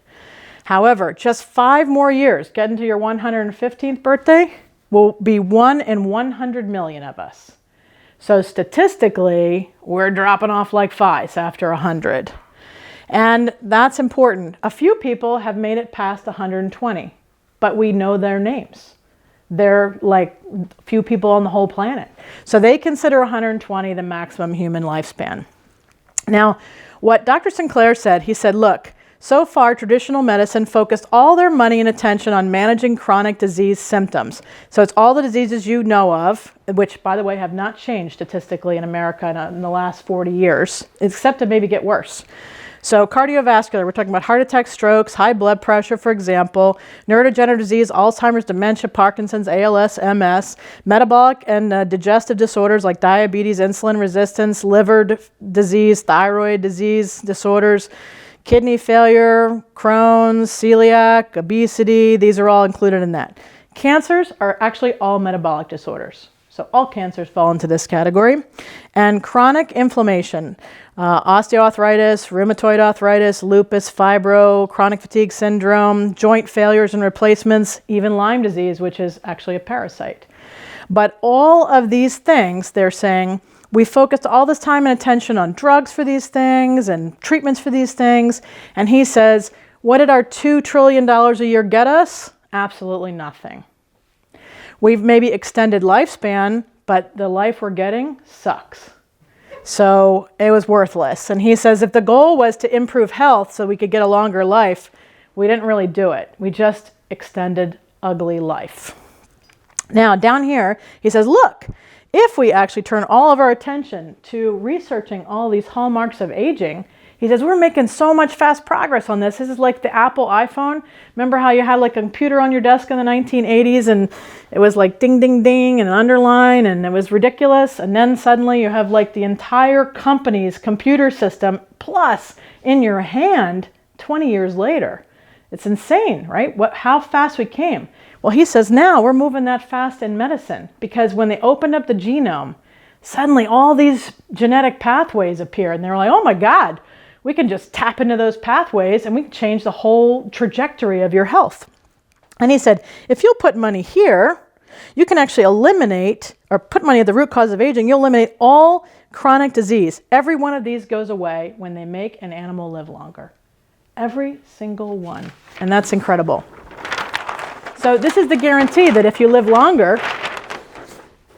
However, just 5 more years, getting to your 115th birthday, will be 1 in 100 million of us. So statistically, we're dropping off like flies after 100. And that's important. A few people have made it past 120, but we know their names. They're like few people on the whole planet. So they consider 120 the maximum human lifespan. Now, what Dr. Sinclair said, he said, look, so far, traditional medicine focused all their money and attention on managing chronic disease symptoms. So it's all the diseases you know of, which, by the way, have not changed statistically in America in the last 40 years, except to maybe get worse. So cardiovascular, we're talking about heart attacks, strokes, high blood pressure, for example, neurodegenerative disease, Alzheimer's, dementia, Parkinson's, ALS, MS, metabolic and digestive disorders like diabetes, insulin resistance, liver disease, thyroid disease disorders, kidney failure, Crohn's, celiac, obesity, these are all included in that. Cancers are actually all metabolic disorders. So all cancers fall into this category. And chronic inflammation, osteoarthritis, rheumatoid arthritis, lupus, fibro, chronic fatigue syndrome, joint failures and replacements, even Lyme disease, which is actually a parasite. But all of these things, they're saying, we focused all this time and attention on drugs for these things and treatments for these things. And he says, what did our $2 trillion a year get us? Absolutely nothing. We've maybe extended lifespan, but the life we're getting sucks. So it was worthless. And he says if the goal was to improve health so we could get a longer life, we didn't really do it. We just extended ugly life. Now down here, he says, look, if we actually turn all of our attention to researching all these hallmarks of aging, he says, we're making so much fast progress on this. This is like the Apple iPhone. Remember how you had like a computer on your desk in the 1980s and it was like ding, ding, ding and an underline and it was ridiculous. And then suddenly you have like the entire company's computer system plus in your hand 20 years later. It's insane, right? How fast we came. Well, he says now we're moving that fast in medicine because when they opened up the genome, suddenly all these genetic pathways appear and they're like, oh my God, we can just tap into those pathways and we can change the whole trajectory of your health. And he said, if you'll put money here, you can actually eliminate or put money at the root cause of aging. You'll eliminate all chronic disease. Every one of these goes away when they make an animal live longer. Every single one. And that's incredible. So this is the guarantee that if you live longer,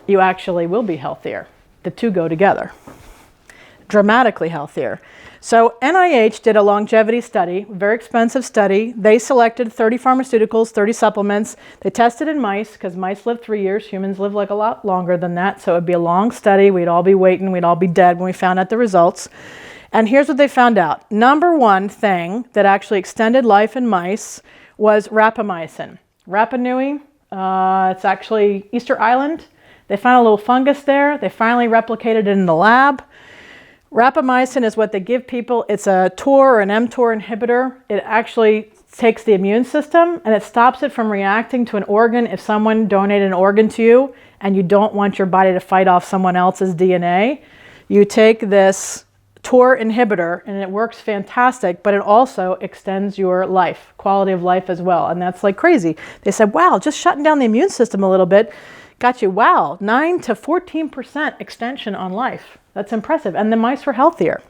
you actually will be healthier. The two go together. Dramatically healthier. So NIH did a longevity study, very expensive study. They selected 30 pharmaceuticals, 30 supplements. They tested in mice because mice live 3 years. Humans live like a lot longer than that. So it would be a long study. We'd all be waiting. We'd all be dead when we found out the results. And here's what they found out. Number one thing that actually extended life in mice was rapamycin. Rapa Nui, it's actually Easter Island. They found a little fungus there. They finally replicated it in the lab. Rapamycin is what they give people. It's a TOR or an mTOR inhibitor. It actually takes the immune system and it stops it from reacting to an organ. If someone donated an organ to you and you don't want your body to fight off someone else's DNA, you take this TOR inhibitor and it works fantastic, but it also extends your life, quality of life as well. And that's like crazy. They said, wow, just shutting down the immune system a little bit got you, wow, 9 to 14% extension on life. That's impressive. And the mice were healthier.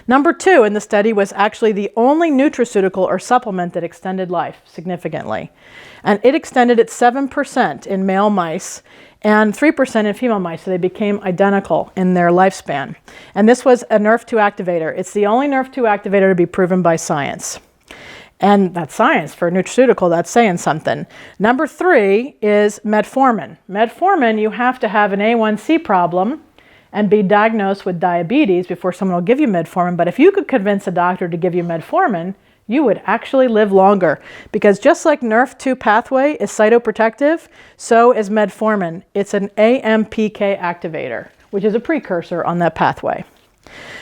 Number two in the study was actually the only nutraceutical or supplement that extended life significantly. And it extended at 7% in male mice and 3% in female mice, so they became identical in their lifespan. And this was a NRF2 activator. It's the only NRF2 activator to be proven by science. And that's science for a nutraceutical, that's saying something. Number three is metformin. Metformin, you have to have an A1C problem and be diagnosed with diabetes before someone will give you metformin. But if you could convince a doctor to give you metformin, you would actually live longer. Because just like NRF2 pathway is cytoprotective, so is metformin. It's an AMPK activator, which is a precursor on that pathway.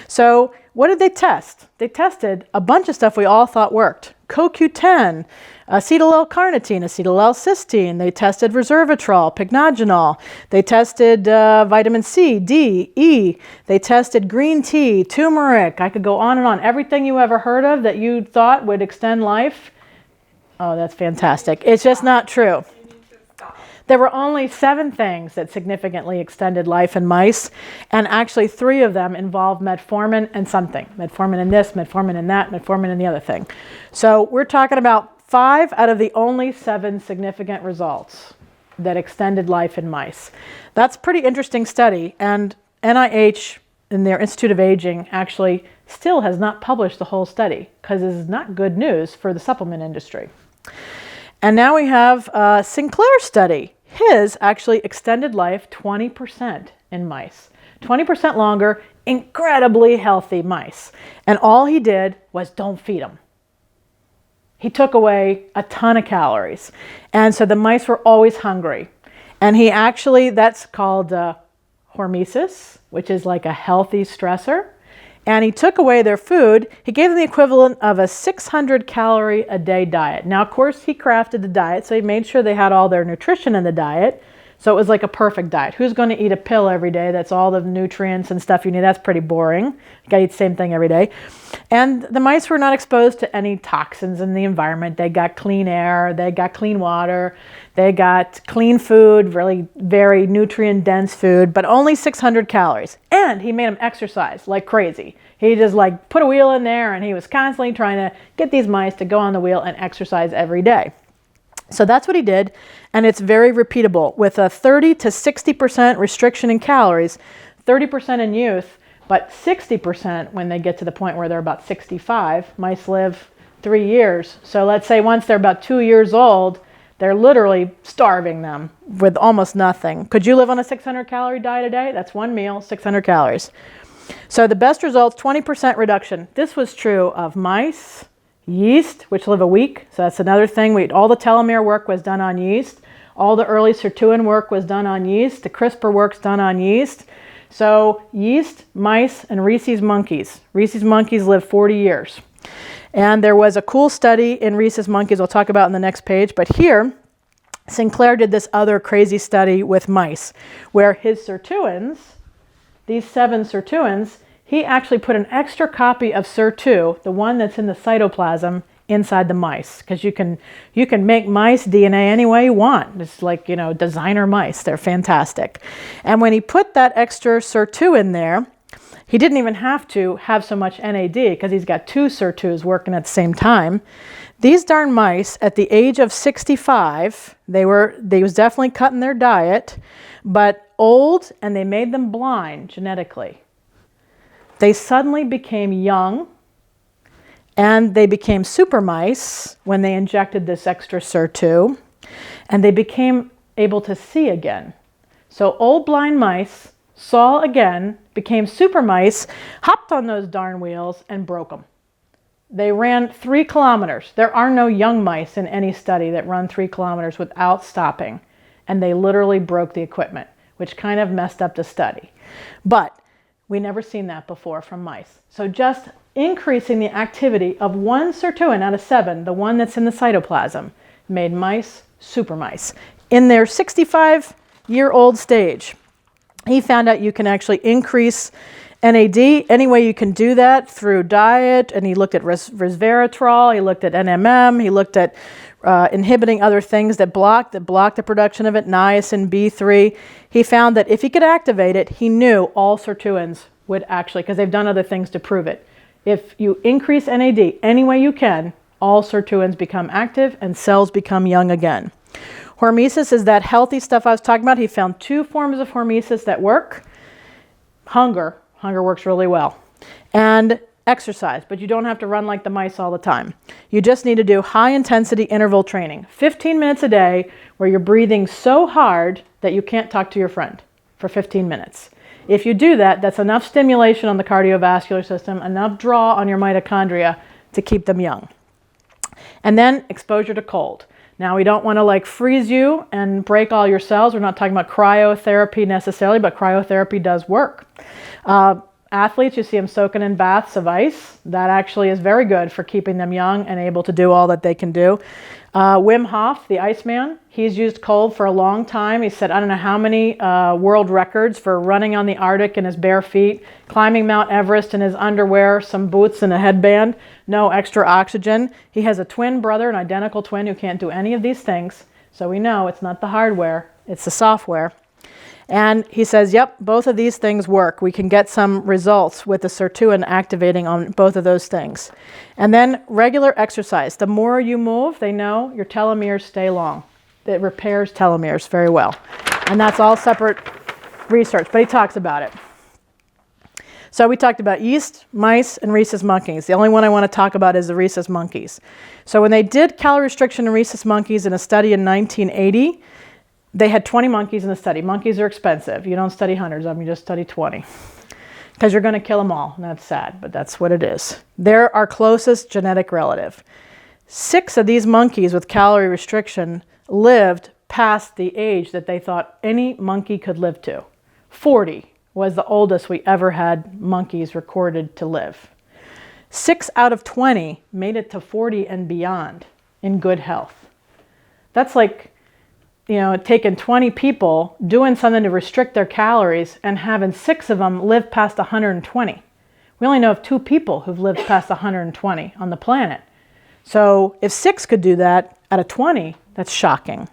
So what did they test? They tested a bunch of stuff we all thought worked. CoQ10, acetyl L-carnitine, acetyl L-cysteine. They tested resveratrol, pycnogenol. They tested vitamin C, D, E. They tested green tea, turmeric. I could go on and on. Everything you ever heard of that you thought would extend life. Oh, that's fantastic. It's just not true. There were only 7 things that significantly extended life in mice, and actually 3 of them involved metformin and something. Metformin in this, metformin in that, metformin in the other thing. So we're talking about 5 out of the only 7 significant results that extended life in mice. That's a pretty interesting study, and NIH in their Institute of Aging actually still has not published the whole study because this is not good news for the supplement industry. And now we have a Sinclair study. His actually extended life 20% in mice. 20% longer, incredibly healthy mice. And all he did was don't feed them. He took away a ton of calories. And so the mice were always hungry. And he actually, that's called hormesis, which is like a healthy stressor. And he took away their food. He gave them the equivalent of a 600 calorie a day diet. Now, of course, he crafted the diet, so he made sure they had all their nutrition in the diet. So it was like a perfect diet. Who's going to eat a pill every day that's all the nutrients and stuff you need? That's pretty boring. You got to eat the same thing every day. And the mice were not exposed to any toxins in the environment. They got clean air, they got clean water, they got clean food, really very nutrient dense food, but only 600 calories. And he made them exercise like crazy. He just like put a wheel in there and he was constantly trying to get these mice to go on the wheel and exercise every day. So that's what he did, and it's very repeatable with a 30 to 60% restriction in calories, 30% in youth, but 60% when they get to the point where they're about 65. Mice live 3 years. So let's say once they're about 2 years old, they're literally starving them with almost nothing. Could you live on a 600 calorie diet a day? That's one meal, 600 calories. So the best results, 20% reduction. This was true of mice, yeast, which live a week. So that's another thing. All the telomere work was done on yeast. All the early sirtuin work was done on yeast. The CRISPR work's done on yeast. So yeast, mice, and rhesus monkeys. Rhesus monkeys live 40 years. And there was a cool study in rhesus monkeys I'll talk about in the next page. But here, Sinclair did this other crazy study with mice where his sirtuins, these 7 sirtuins, he actually put an extra copy of SIR2, the one that's in the cytoplasm, inside the mice. Because you can make mice DNA any way you want. It's like, designer mice. They're fantastic. And when he put that extra SIR2 in there, he didn't even have to have so much NAD because he's got 2 SIR2s working at the same time. These darn mice, at the age of 65, they was definitely cutting their diet, but old, and they made them blind genetically. They suddenly became young, and they became super mice when they injected this extra SIR2, and they became able to see again. So old blind mice saw again, became super mice, hopped on those darn wheels, and broke them. They ran 3 kilometers. There are no young mice in any study that run 3 kilometers without stopping, and they literally broke the equipment, which kind of messed up the study. But we never seen that before from mice. So just increasing the activity of 1 sirtuin out of 7, the one that's in the cytoplasm, made mice super mice. In their 65-year-old stage, he found out you can actually increase NAD. Any way you can do that through diet, and he looked at resveratrol, he looked at NMM, he looked at inhibiting other things that block the production of it, niacin, B3. He found that if he could activate it, he knew all sirtuins would actually, because they've done other things to prove it. If you increase NAD any way you can, all sirtuins become active and cells become young again. Hormesis is that healthy stuff I was talking about. He found 2 forms of hormesis that work. Hunger works really well. And exercise, but you don't have to run like the mice all the time. You just need to do high intensity interval training, 15 minutes a day where you're breathing so hard that you can't talk to your friend for 15 minutes. If you do that, that's enough stimulation on the cardiovascular system, enough draw on your mitochondria to keep them young. And then exposure to cold. Now, we don't want to freeze you and break all your cells. We're not talking about cryotherapy necessarily, but cryotherapy does work. Athletes, you see them soaking in baths of ice. That actually is very good for keeping them young and able to do all that they can do. Wim Hof, the Iceman, he's used cold for a long time. He set I don't know how many world records for running on the Arctic in his bare feet, climbing Mount Everest in his underwear, some boots and a headband, no extra oxygen. He has a twin brother, an identical twin, who can't do any of these things. So we know it's not the hardware, it's the software. And he says, yep, both of these things work. We can get some results with the sirtuin activating on both of those things. And then regular exercise. The more you move, they know your telomeres stay long. It repairs telomeres very well. And that's all separate research, but he talks about it. So we talked about yeast, mice, and rhesus monkeys. The only one I want to talk about is the rhesus monkeys. So when they did calorie restriction in rhesus monkeys in a study in 1980, they had 20 monkeys in the study. Monkeys are expensive. You don't study hundreds of them, you just study 20. Because you're going to kill them all. And that's sad, but that's what it is. They're our closest genetic relative. 6 of these monkeys with calorie restriction lived past the age that they thought any monkey could live to. 40 was the oldest we ever had monkeys recorded to live. 6 out of 20 made it to 40 and beyond in good health. That's like taking 20 people, doing something to restrict their calories, and having 6 of them live past 120. We only know of 2 people who've lived past 120 on the planet. So if 6 could do that out of 20, that's shocking.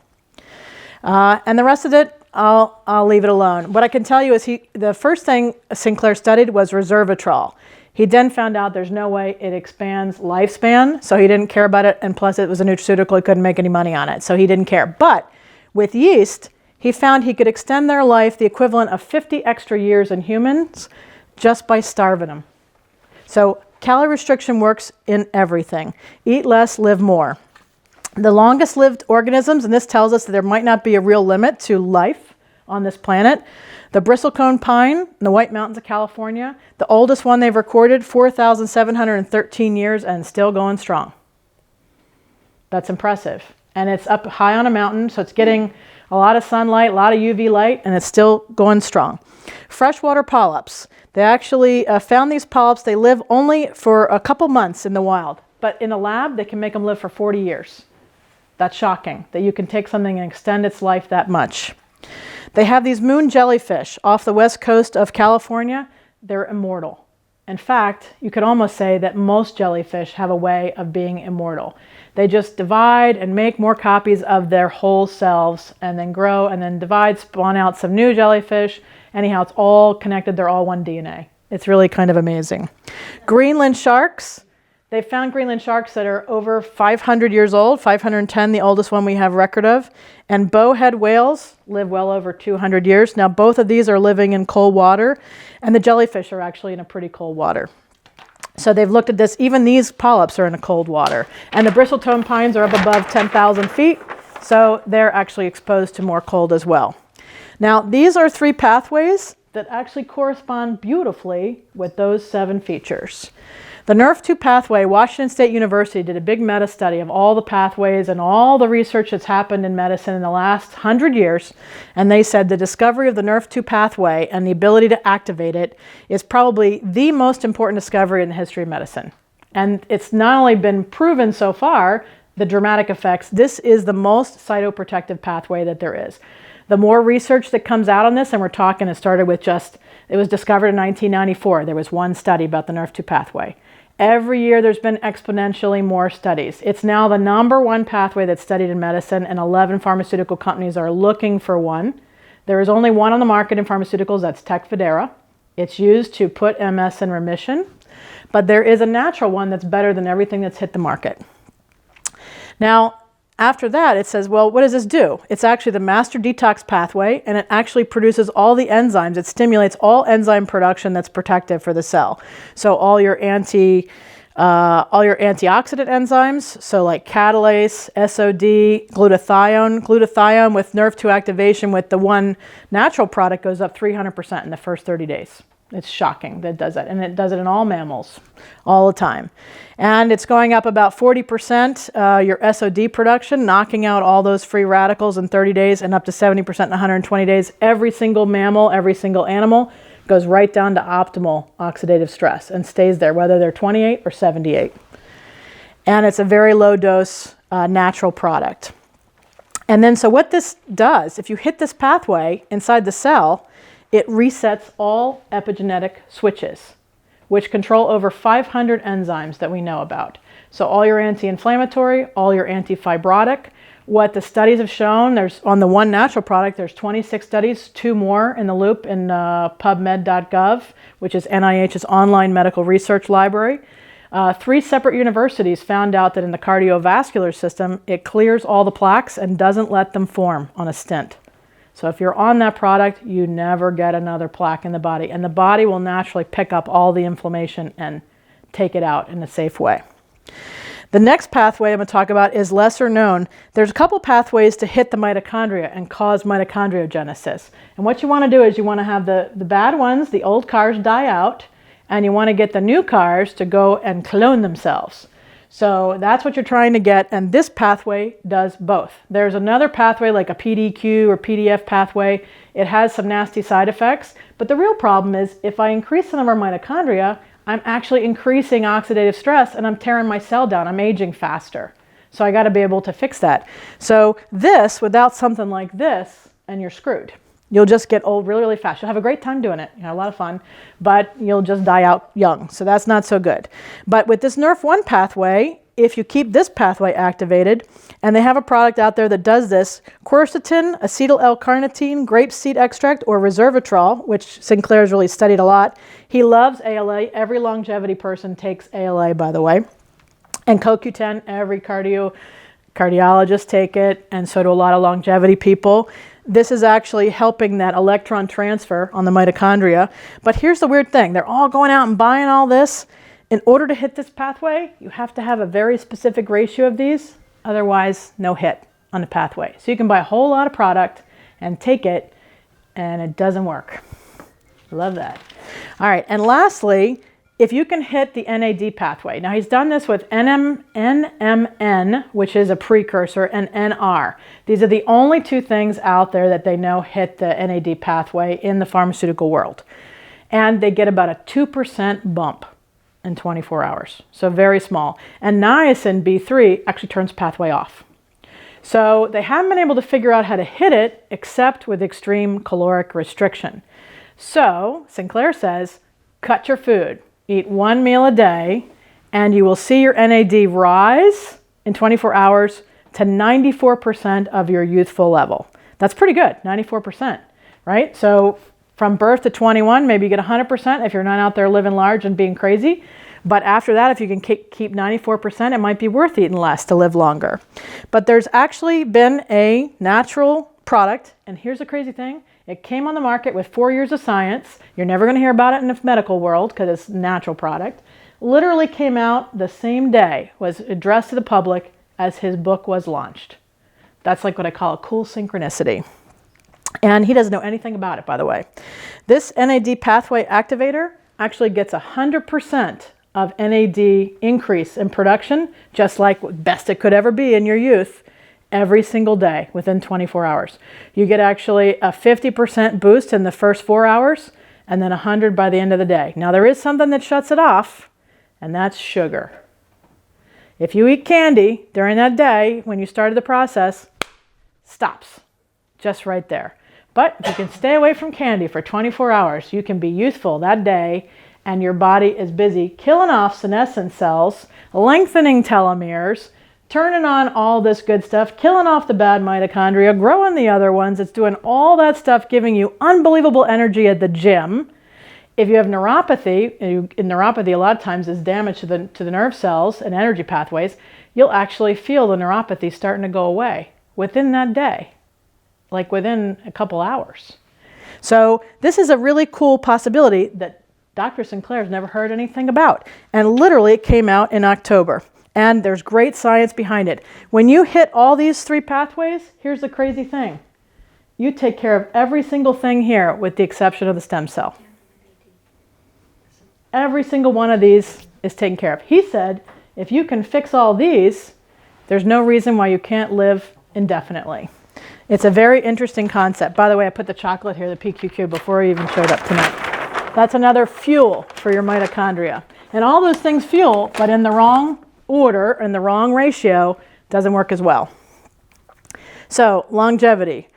And the rest of it, I'll leave it alone. What I can tell you is the first thing Sinclair studied was resveratrol. He then found out there's no way it expands lifespan, so he didn't care about it, and plus it was a nutraceutical, he couldn't make any money on it, so he didn't care. But with yeast, he found he could extend their life the equivalent of 50 extra years in humans just by starving them. So calorie restriction works in everything. Eat less, live more. The longest lived organisms, and this tells us that there might not be a real limit to life on this planet, the bristlecone pine in the White Mountains of California, the oldest one they've recorded, 4,713 years and still going strong. That's impressive. And it's up high on a mountain, so it's getting a lot of sunlight, a lot of UV light, and it's still going strong. Freshwater polyps. They actually found these polyps. They live only for a couple months in the wild, but in a lab, they can make them live for 40 years. That's shocking, that you can take something and extend its life that much. They have these moon jellyfish off the west coast of California. They're immortal. In fact, you could almost say that most jellyfish have a way of being immortal. They just divide and make more copies of their whole selves and then grow and then divide, spawn out some new jellyfish. Anyhow, it's all connected. They're all one DNA. It's really kind of amazing. Greenland sharks. They found Greenland sharks that are over 500 years old, 510, the oldest one we have record of. And bowhead whales live well over 200 years. Now, both of these are living in cold water, and the jellyfish are actually in a pretty cold water. So they've looked at this. Even these polyps are in a cold water. And the bristlecone pines are up above 10,000 feet, so they're actually exposed to more cold as well. Now, these are 3 pathways that actually correspond beautifully with those 7 features. The NRF2 pathway, Washington State University did a big meta-study of all the pathways and all the research that's happened in medicine in the last 100 years, and they said the discovery of the NRF2 pathway and the ability to activate it is probably the most important discovery in the history of medicine. And it's not only been proven so far, the dramatic effects, this is the most cytoprotective pathway that there is. The more research that comes out on this, and we're talking, it started with it was discovered in 1994. There was one study about the NRF2 pathway. Every year there's been exponentially more studies. It's now the #1 pathway that's studied in medicine, and 11 pharmaceutical companies are looking for one. There is only one on the market in pharmaceuticals, that's Tecfidera. It's used to put MS in remission, but there is a natural one that's better than everything that's hit the market. Now, after that, it says, well, what does this do? It's actually the master detox pathway, and it actually produces all the enzymes. It stimulates all enzyme production that's protective for the cell. So all your antioxidant enzymes, so like catalase, SOD, glutathione. Glutathione with NRF2 activation with the one natural product goes up 300% in the first 30 days. It's shocking that it does that, and it does it in all mammals all the time. And it's going up about 40%, your SOD production, knocking out all those free radicals in 30 days and up to 70% in 120 days. Every single mammal, every single animal goes right down to optimal oxidative stress and stays there, whether they're 28 or 78. And it's a very low dose natural product. And then so what this does, if you hit this pathway inside the cell, it resets all epigenetic switches, which control over 500 enzymes that we know about. So all your anti-inflammatory, all your anti-fibrotic. What the studies have shown, there's on the one natural product, there's 26 studies, 2 more in the loop in pubmed.gov, which is NIH's online medical research library. 3 separate universities found out that in the cardiovascular system, it clears all the plaques and doesn't let them form on a stent. So if you're on that product, you never get another plaque in the body, and the body will naturally pick up all the inflammation and take it out in a safe way. The next pathway I'm going to talk about is lesser known. There's a couple pathways to hit the mitochondria and cause mitochondriogenesis. And what you want to do is you want to have the bad ones, the old cars, die out, and you want to get the new cars to go and clone themselves. So that's what you're trying to get, and this pathway does both. There's another pathway like a PDQ or PDF pathway. It has some nasty side effects, but the real problem is if I increase the number of mitochondria, I'm actually increasing oxidative stress and I'm tearing my cell down. I'm aging faster. So I got to be able to fix that. So this, without something like this, and you're screwed. You'll just get old really, really fast. You'll have a great time doing it. You know, a lot of fun, but you'll just die out young. So that's not so good. But with this NRF1 pathway, if you keep this pathway activated, and they have a product out there that does this, quercetin, acetyl L-carnitine, grapeseed extract, or resveratrol, which Sinclair's really studied a lot. He loves ALA. Every longevity person takes ALA, by the way. And CoQ10, every cardiologists take it, and so do a lot of longevity people. This is actually helping that electron transfer on the mitochondria. But here's the weird thing. They're all going out and buying all this. In order to hit this pathway, you have to have a very specific ratio of these. Otherwise, no hit on the pathway. So you can buy a whole lot of product and take it, and it doesn't work. Love that. All right, and lastly, if you can hit the NAD pathway. Now he's done this with NMN, which is a precursor, and NR. These are the only two things out there that they know hit the NAD pathway in the pharmaceutical world. And they get about a 2% bump in 24 hours. So very small. And niacin B3 actually turns pathway off. So they haven't been able to figure out how to hit it except with extreme caloric restriction. So Sinclair says, cut your food. Eat one meal a day, and you will see your NAD rise in 24 hours to 94% of your youthful level. That's pretty good, 94%, right? So from birth to 21, maybe you get 100% if you're not out there living large and being crazy. But after that, if you can keep 94%, it might be worth eating less to live longer. But there's actually been a natural product, and here's the crazy thing. It came on the market with 4 years of science. You're never going to hear about it in the medical world because it's a natural product. Literally came out the same day, was addressed to the public as his book was launched. That's like what I call a cool synchronicity. And he doesn't know anything about it, by the way. This NAD pathway activator actually gets 100% of NAD increase in production, just like best it could ever be in your youth, every single day within 24 hours. You get actually a 50% boost in the first 4 hours and then 100 by the end of the day. Now there is something that shuts it off, and that's sugar. If you eat candy during that day when you started the process, stops just right there. But if you can stay away from candy for 24 hours, you can be youthful that day, and your body is busy killing off senescent cells, lengthening telomeres, turning on all this good stuff, killing off the bad mitochondria, growing the other ones. It's doing all that stuff, giving you unbelievable energy at the gym. If you have neuropathy, neuropathy a lot of times is damage to the nerve cells and energy pathways, you'll actually feel the neuropathy starting to go away within that day, like within a couple hours. So this is a really cool possibility that Dr. Sinclair's never heard anything about. And literally it came out in October. And there's great science behind it. When you hit all these three pathways, here's the crazy thing. You take care of every single thing here with the exception of the stem cell. Every single one of these is taken care of. He said, if you can fix all these, there's no reason why you can't live indefinitely. It's a very interesting concept. By the way, I put the chocolate here, the PQQ, before I even showed up tonight. That's another fuel for your mitochondria. And all those things fuel, but in the wrong order and the wrong ratio, doesn't work as well. So longevity.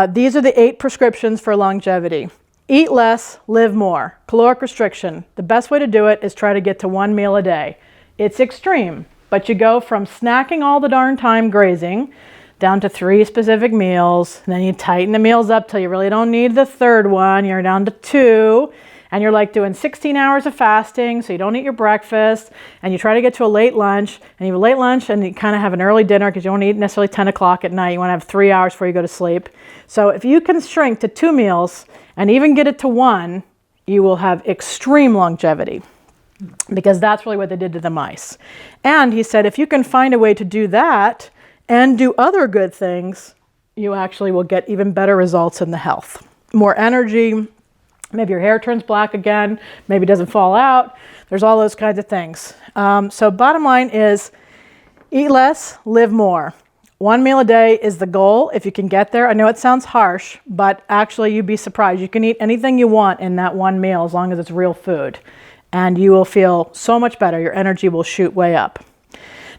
These are the 8 prescriptions for longevity. Eat less, live more. Caloric restriction. The best way to do it is try to get to 1 meal a day. It's extreme, but you go from snacking all the darn time grazing down to 3 specific meals. And then you tighten the meals up till you really don't need the third one. You're down to 2. And you're like doing 16 hours of fasting, so you don't eat your breakfast, and you try to get to a late lunch, and you have a late lunch, and you kind of have an early dinner because you don't eat necessarily 10 o'clock at night. You want to have 3 hours before you go to sleep. So if you can shrink to 2 meals and even get it to 1, you will have extreme longevity, because that's really what they did to the mice. And he said if you can find a way to do that and do other good things, you actually will get even better results in the health. More energy. Maybe your hair turns black again, maybe it doesn't fall out. There's all those kinds of things. So bottom line is eat less, live more. 1 meal a day is the goal if you can get there. I know it sounds harsh, but actually you'd be surprised. You can eat anything you want in that 1 meal as long as it's real food. And you will feel so much better. Your energy will shoot way up.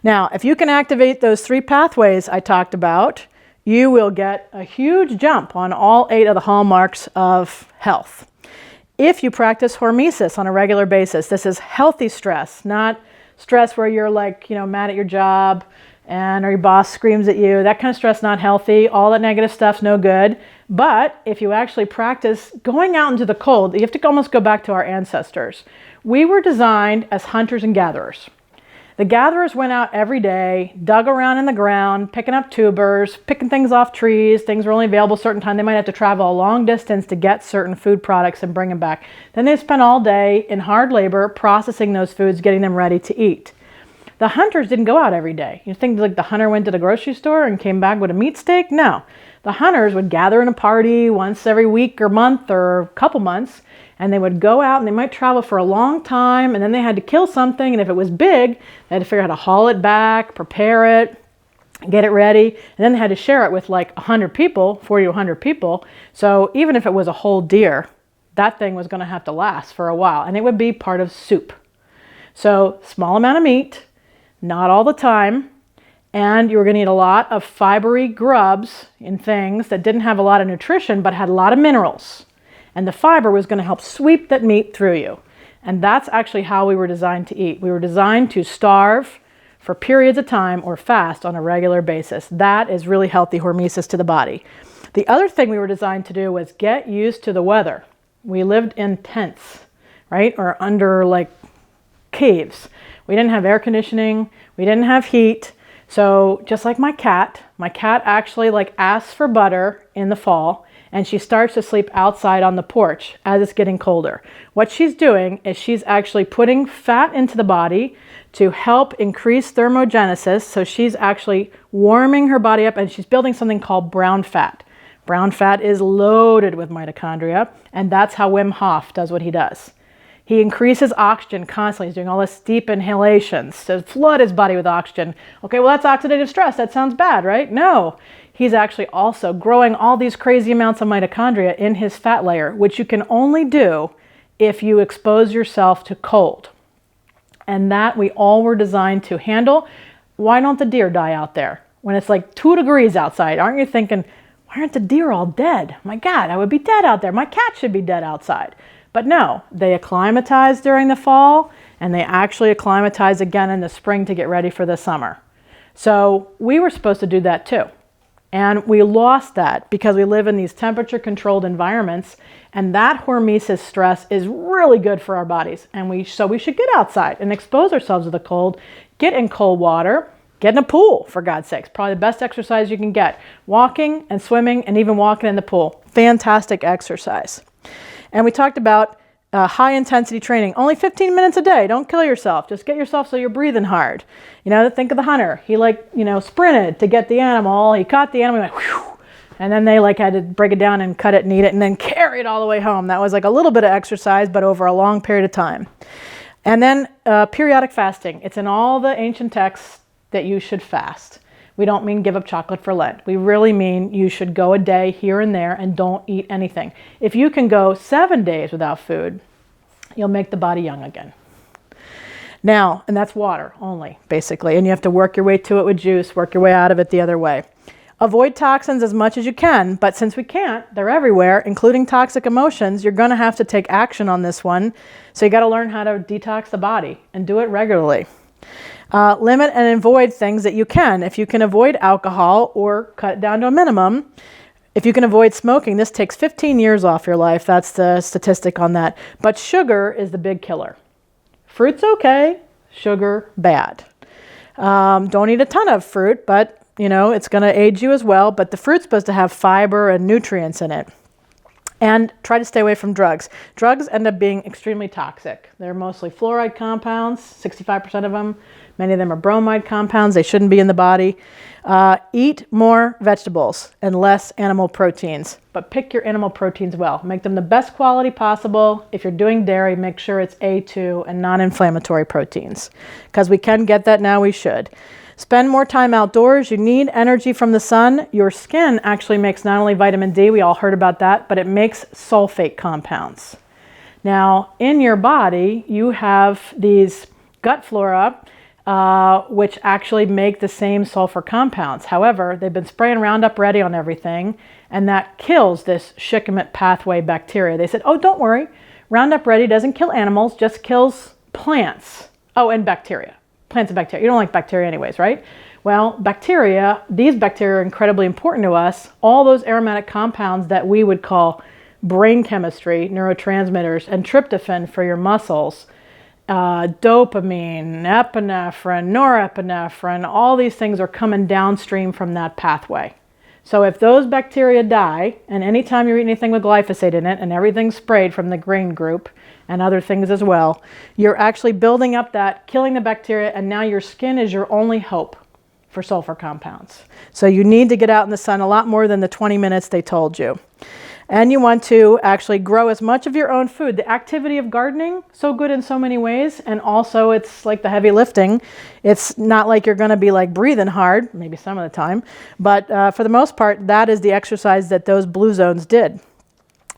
Now, if you can activate those 3 pathways I talked about, you will get a huge jump on all 8 of the hallmarks of health. If you practice hormesis on a regular basis, this is healthy stress, not stress where you're like, mad at your job or your boss screams at you. That kind of stress, not healthy. All that negative stuff's no good. But if you actually practice going out into the cold, you have to almost go back to our ancestors. We were designed as hunters and gatherers. The gatherers went out every day, dug around in the ground, picking up tubers, picking things off trees. Things were only available a certain time. They might have to travel a long distance to get certain food products and bring them back. Then they spent all day in hard labor processing those foods, getting them ready to eat. The hunters didn't go out every day. You think like the hunter went to the grocery store and came back with a meat steak? No. The hunters would gather in a party once every week or month or a couple months, and they would go out and they might travel for a long time, and then they had to kill something, and if it was big, they had to figure out how to haul it back, prepare it, get it ready, and then they had to share it with like 100 people, 40 to 100 people. So even if it was a whole deer, that thing was going to have to last for a while, and it would be part of soup. So small amount of meat, not all the time, and you were going to eat a lot of fibery grubs and things that didn't have a lot of nutrition but had a lot of minerals. And the fiber was going to help sweep that meat through you. And that's actually how we were designed to eat. We were designed to starve for periods of time or fast on a regular basis. That is really healthy hormesis to the body. The other thing we were designed to do was get used to the weather. We lived in tents, right? Or under like caves. We didn't have air conditioning. We didn't have heat. So just like my cat actually like asks for butter in the fall, and she starts to sleep outside on the porch as it's getting colder. What she's doing is she's actually putting fat into the body to help increase thermogenesis. So she's actually warming her body up, and she's building something called brown fat. Brown fat is loaded with mitochondria, and that's how Wim Hof does what he does. He increases oxygen constantly. He's doing all this deep inhalations to flood his body with oxygen. Okay, well, that's oxidative stress. That sounds bad, right? No. He's actually also growing all these crazy amounts of mitochondria in his fat layer, which you can only do if you expose yourself to cold. And that we all were designed to handle. Why don't the deer die out there when it's like 2 degrees outside? Aren't you thinking, why aren't the deer all dead? My God, I would be dead out there. My cat should be dead outside. But no, they acclimatize during the fall, and they actually acclimatize again in the spring to get ready for the summer. So we were supposed to do that too. And we lost that because we live in these temperature-controlled environments, and that hormesis stress is really good for our bodies. And so we should get outside and expose ourselves to the cold, get in cold water, get in a pool, for God's sakes. Probably the best exercise you can get. Walking and swimming and even walking in the pool. Fantastic exercise. And we talked about high-intensity training. Only 15 minutes a day. Don't kill yourself. Just get yourself so you're breathing hard. Think of the hunter. He sprinted to get the animal. He caught the animal, he went, whew, and then they had to break it down and cut it and eat it and then carry it all the way home. That was a little bit of exercise, but over a long period of time. And then periodic fasting. It's in all the ancient texts that you should fast. We don't mean give up chocolate for Lent. We really mean you should go a day here and there and don't eat anything. If you can go 7 days without food, you'll make the body young again. Now, and that's water only, basically. And you have to work your way to it with juice, work your way out of it the other way. Avoid toxins as much as you can, but since we can't, they're everywhere, including toxic emotions. You're going to have to take action on this one. So you got to learn how to detox the body and do it regularly. Limit and avoid things that you can. If you can avoid alcohol or cut it down to a minimum, if you can avoid smoking, this takes 15 years off your life. That's the statistic on that. But sugar is the big killer. Fruit's okay, sugar bad. Don't eat a ton of fruit, but it's going to age you as well. But the fruit's supposed to have fiber and nutrients in it. And try to stay away from drugs. Drugs end up being extremely toxic. They're mostly fluoride compounds, 65% of them. Many of them are bromide compounds. They shouldn't be in the body. Eat more vegetables and less animal proteins. But pick your animal proteins well. Make them the best quality possible. If you're doing dairy, make sure it's A2 and non-inflammatory proteins. Because we can get that now, we should. Spend more time outdoors. You need energy from the sun. Your skin actually makes not only vitamin D, we all heard about that, but it makes sulfate compounds. Now, in your body, you have these gut flora which actually make the same sulfur compounds. However, they've been spraying Roundup Ready on everything, and that kills this shikimate pathway bacteria. They said, oh, don't worry, Roundup Ready doesn't kill animals, just kills plants. Oh, and bacteria. Plants and bacteria. You don't like bacteria anyways, right? Well, bacteria, these bacteria are incredibly important to us. All those aromatic compounds that we would call brain chemistry, neurotransmitters, and tryptophan for your muscles, dopamine, epinephrine, norepinephrine, all these things are coming downstream from that pathway. So if those bacteria die, and anytime you eat anything with glyphosate in it, and everything's sprayed from the grain group, and other things as well, you're actually building up that, killing the bacteria, and now your skin is your only hope for sulfur compounds. So you need to get out in the sun a lot more than the 20 minutes they told you. And you want to actually grow as much of your own food. The activity of gardening, so good in so many ways, and also it's like the heavy lifting. It's not like you're going to be like breathing hard, maybe some of the time, but for the most part, that is the exercise that those blue zones did.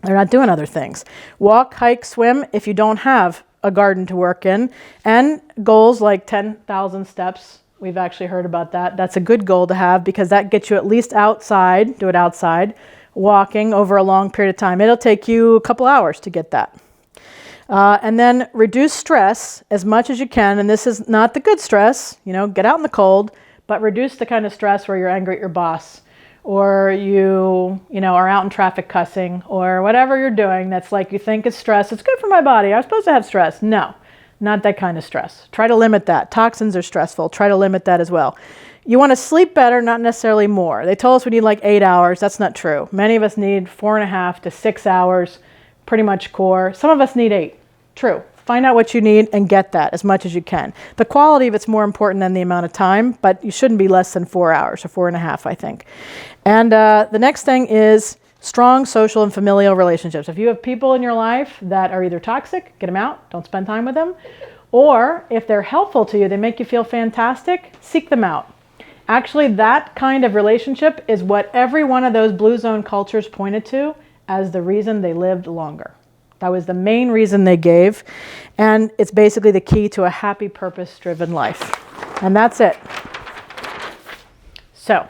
They're not doing other things. Walk, hike, swim if you don't have a garden to work in, and goals like 10,000 steps. We've actually heard about that. That's a good goal to have because that gets you at least outside, do it outside, walking over a long period of time. It'll take you a couple hours to get that. And then reduce stress as much as you can. And this is not the good stress, get out in the cold, but reduce the kind of stress where you're angry at your boss or you are out in traffic cussing or whatever you're doing that's like you think is stress. It's good for my body. I'm supposed to have stress. No, not that kind of stress. Try to limit that. Toxins are stressful. Try to limit that as well. You want to sleep better, not necessarily more. They told us we need like 8 hours. That's not true. Many of us need 4.5 to 6 hours, pretty much core. Some of us need 8. True. Find out what you need and get that as much as you can. The quality of it's more important than the amount of time, but you shouldn't be less than 4 hours or 4.5, I think. And the next thing is strong social and familial relationships. If you have people in your life that are either toxic, get them out. Don't spend time with them. Or if they're helpful to you, they make you feel fantastic, seek them out. Actually, that kind of relationship is what every one of those blue zone cultures pointed to as the reason they lived longer. That was the main reason they gave. And it's basically the key to a happy, purpose-driven life. And that's it. So,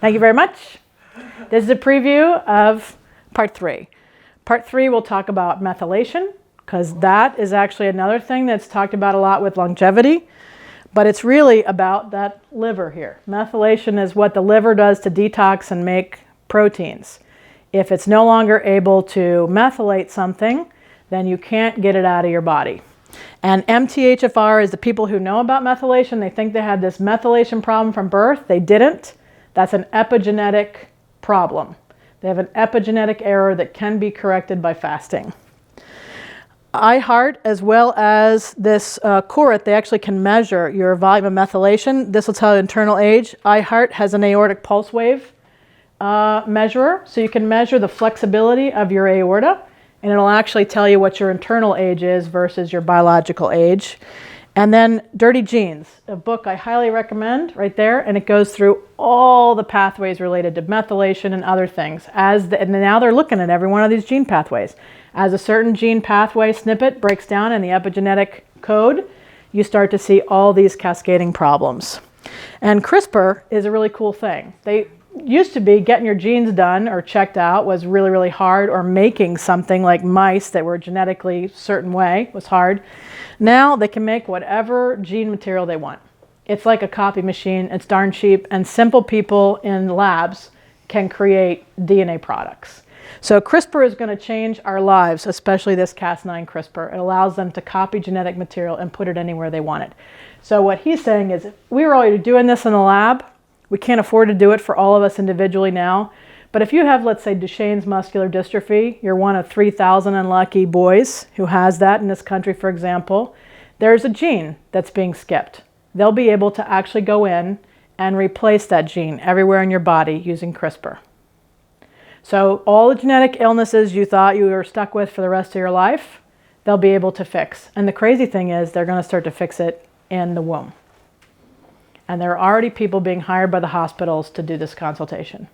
thank you very much. This is a preview of part 3. Part 3 will talk about methylation, because that is actually another thing that's talked about a lot with longevity. But it's really about that liver here. Methylation is what the liver does to detox and make proteins. If it's no longer able to methylate something, then you can't get it out of your body. And MTHFR is the people who know about methylation. They think they had this methylation problem from birth. They didn't. That's an epigenetic problem. They have an epigenetic error that can be corrected by fasting. iHeart, as well as this Corit, they actually can measure your volume of methylation. This will tell you internal age. iHeart has an aortic pulse wave measurer, so you can measure the flexibility of your aorta, and it'll actually tell you what your internal age is versus your biological age. And then Dirty Genes, a book I highly recommend right there, and it goes through all the pathways related to methylation and other things. And now they're looking at every one of these gene pathways. As a certain gene pathway snippet breaks down in the epigenetic code, you start to see all these cascading problems. And CRISPR is a really cool thing. They used to be getting your genes done or checked out was really, really hard, or making something like mice that were genetically a certain way was hard. Now they can make whatever gene material they want. It's like a copy machine. It's darn cheap, and simple people in labs can create DNA products. So CRISPR is going to change our lives, especially this Cas9 CRISPR. It allows them to copy genetic material and put it anywhere they want it. So what he's saying is, if we were already doing this in the lab, we can't afford to do it for all of us individually now. But if you have, let's say, Duchenne's muscular dystrophy, you're one of 3,000 unlucky boys who has that in this country, for example, there's a gene that's being skipped. They'll be able to actually go in and replace that gene everywhere in your body using CRISPR. So all the genetic illnesses you thought you were stuck with for the rest of your life, they'll be able to fix. And the crazy thing is they're going to start to fix it in the womb. And there are already people being hired by the hospitals to do this consultation.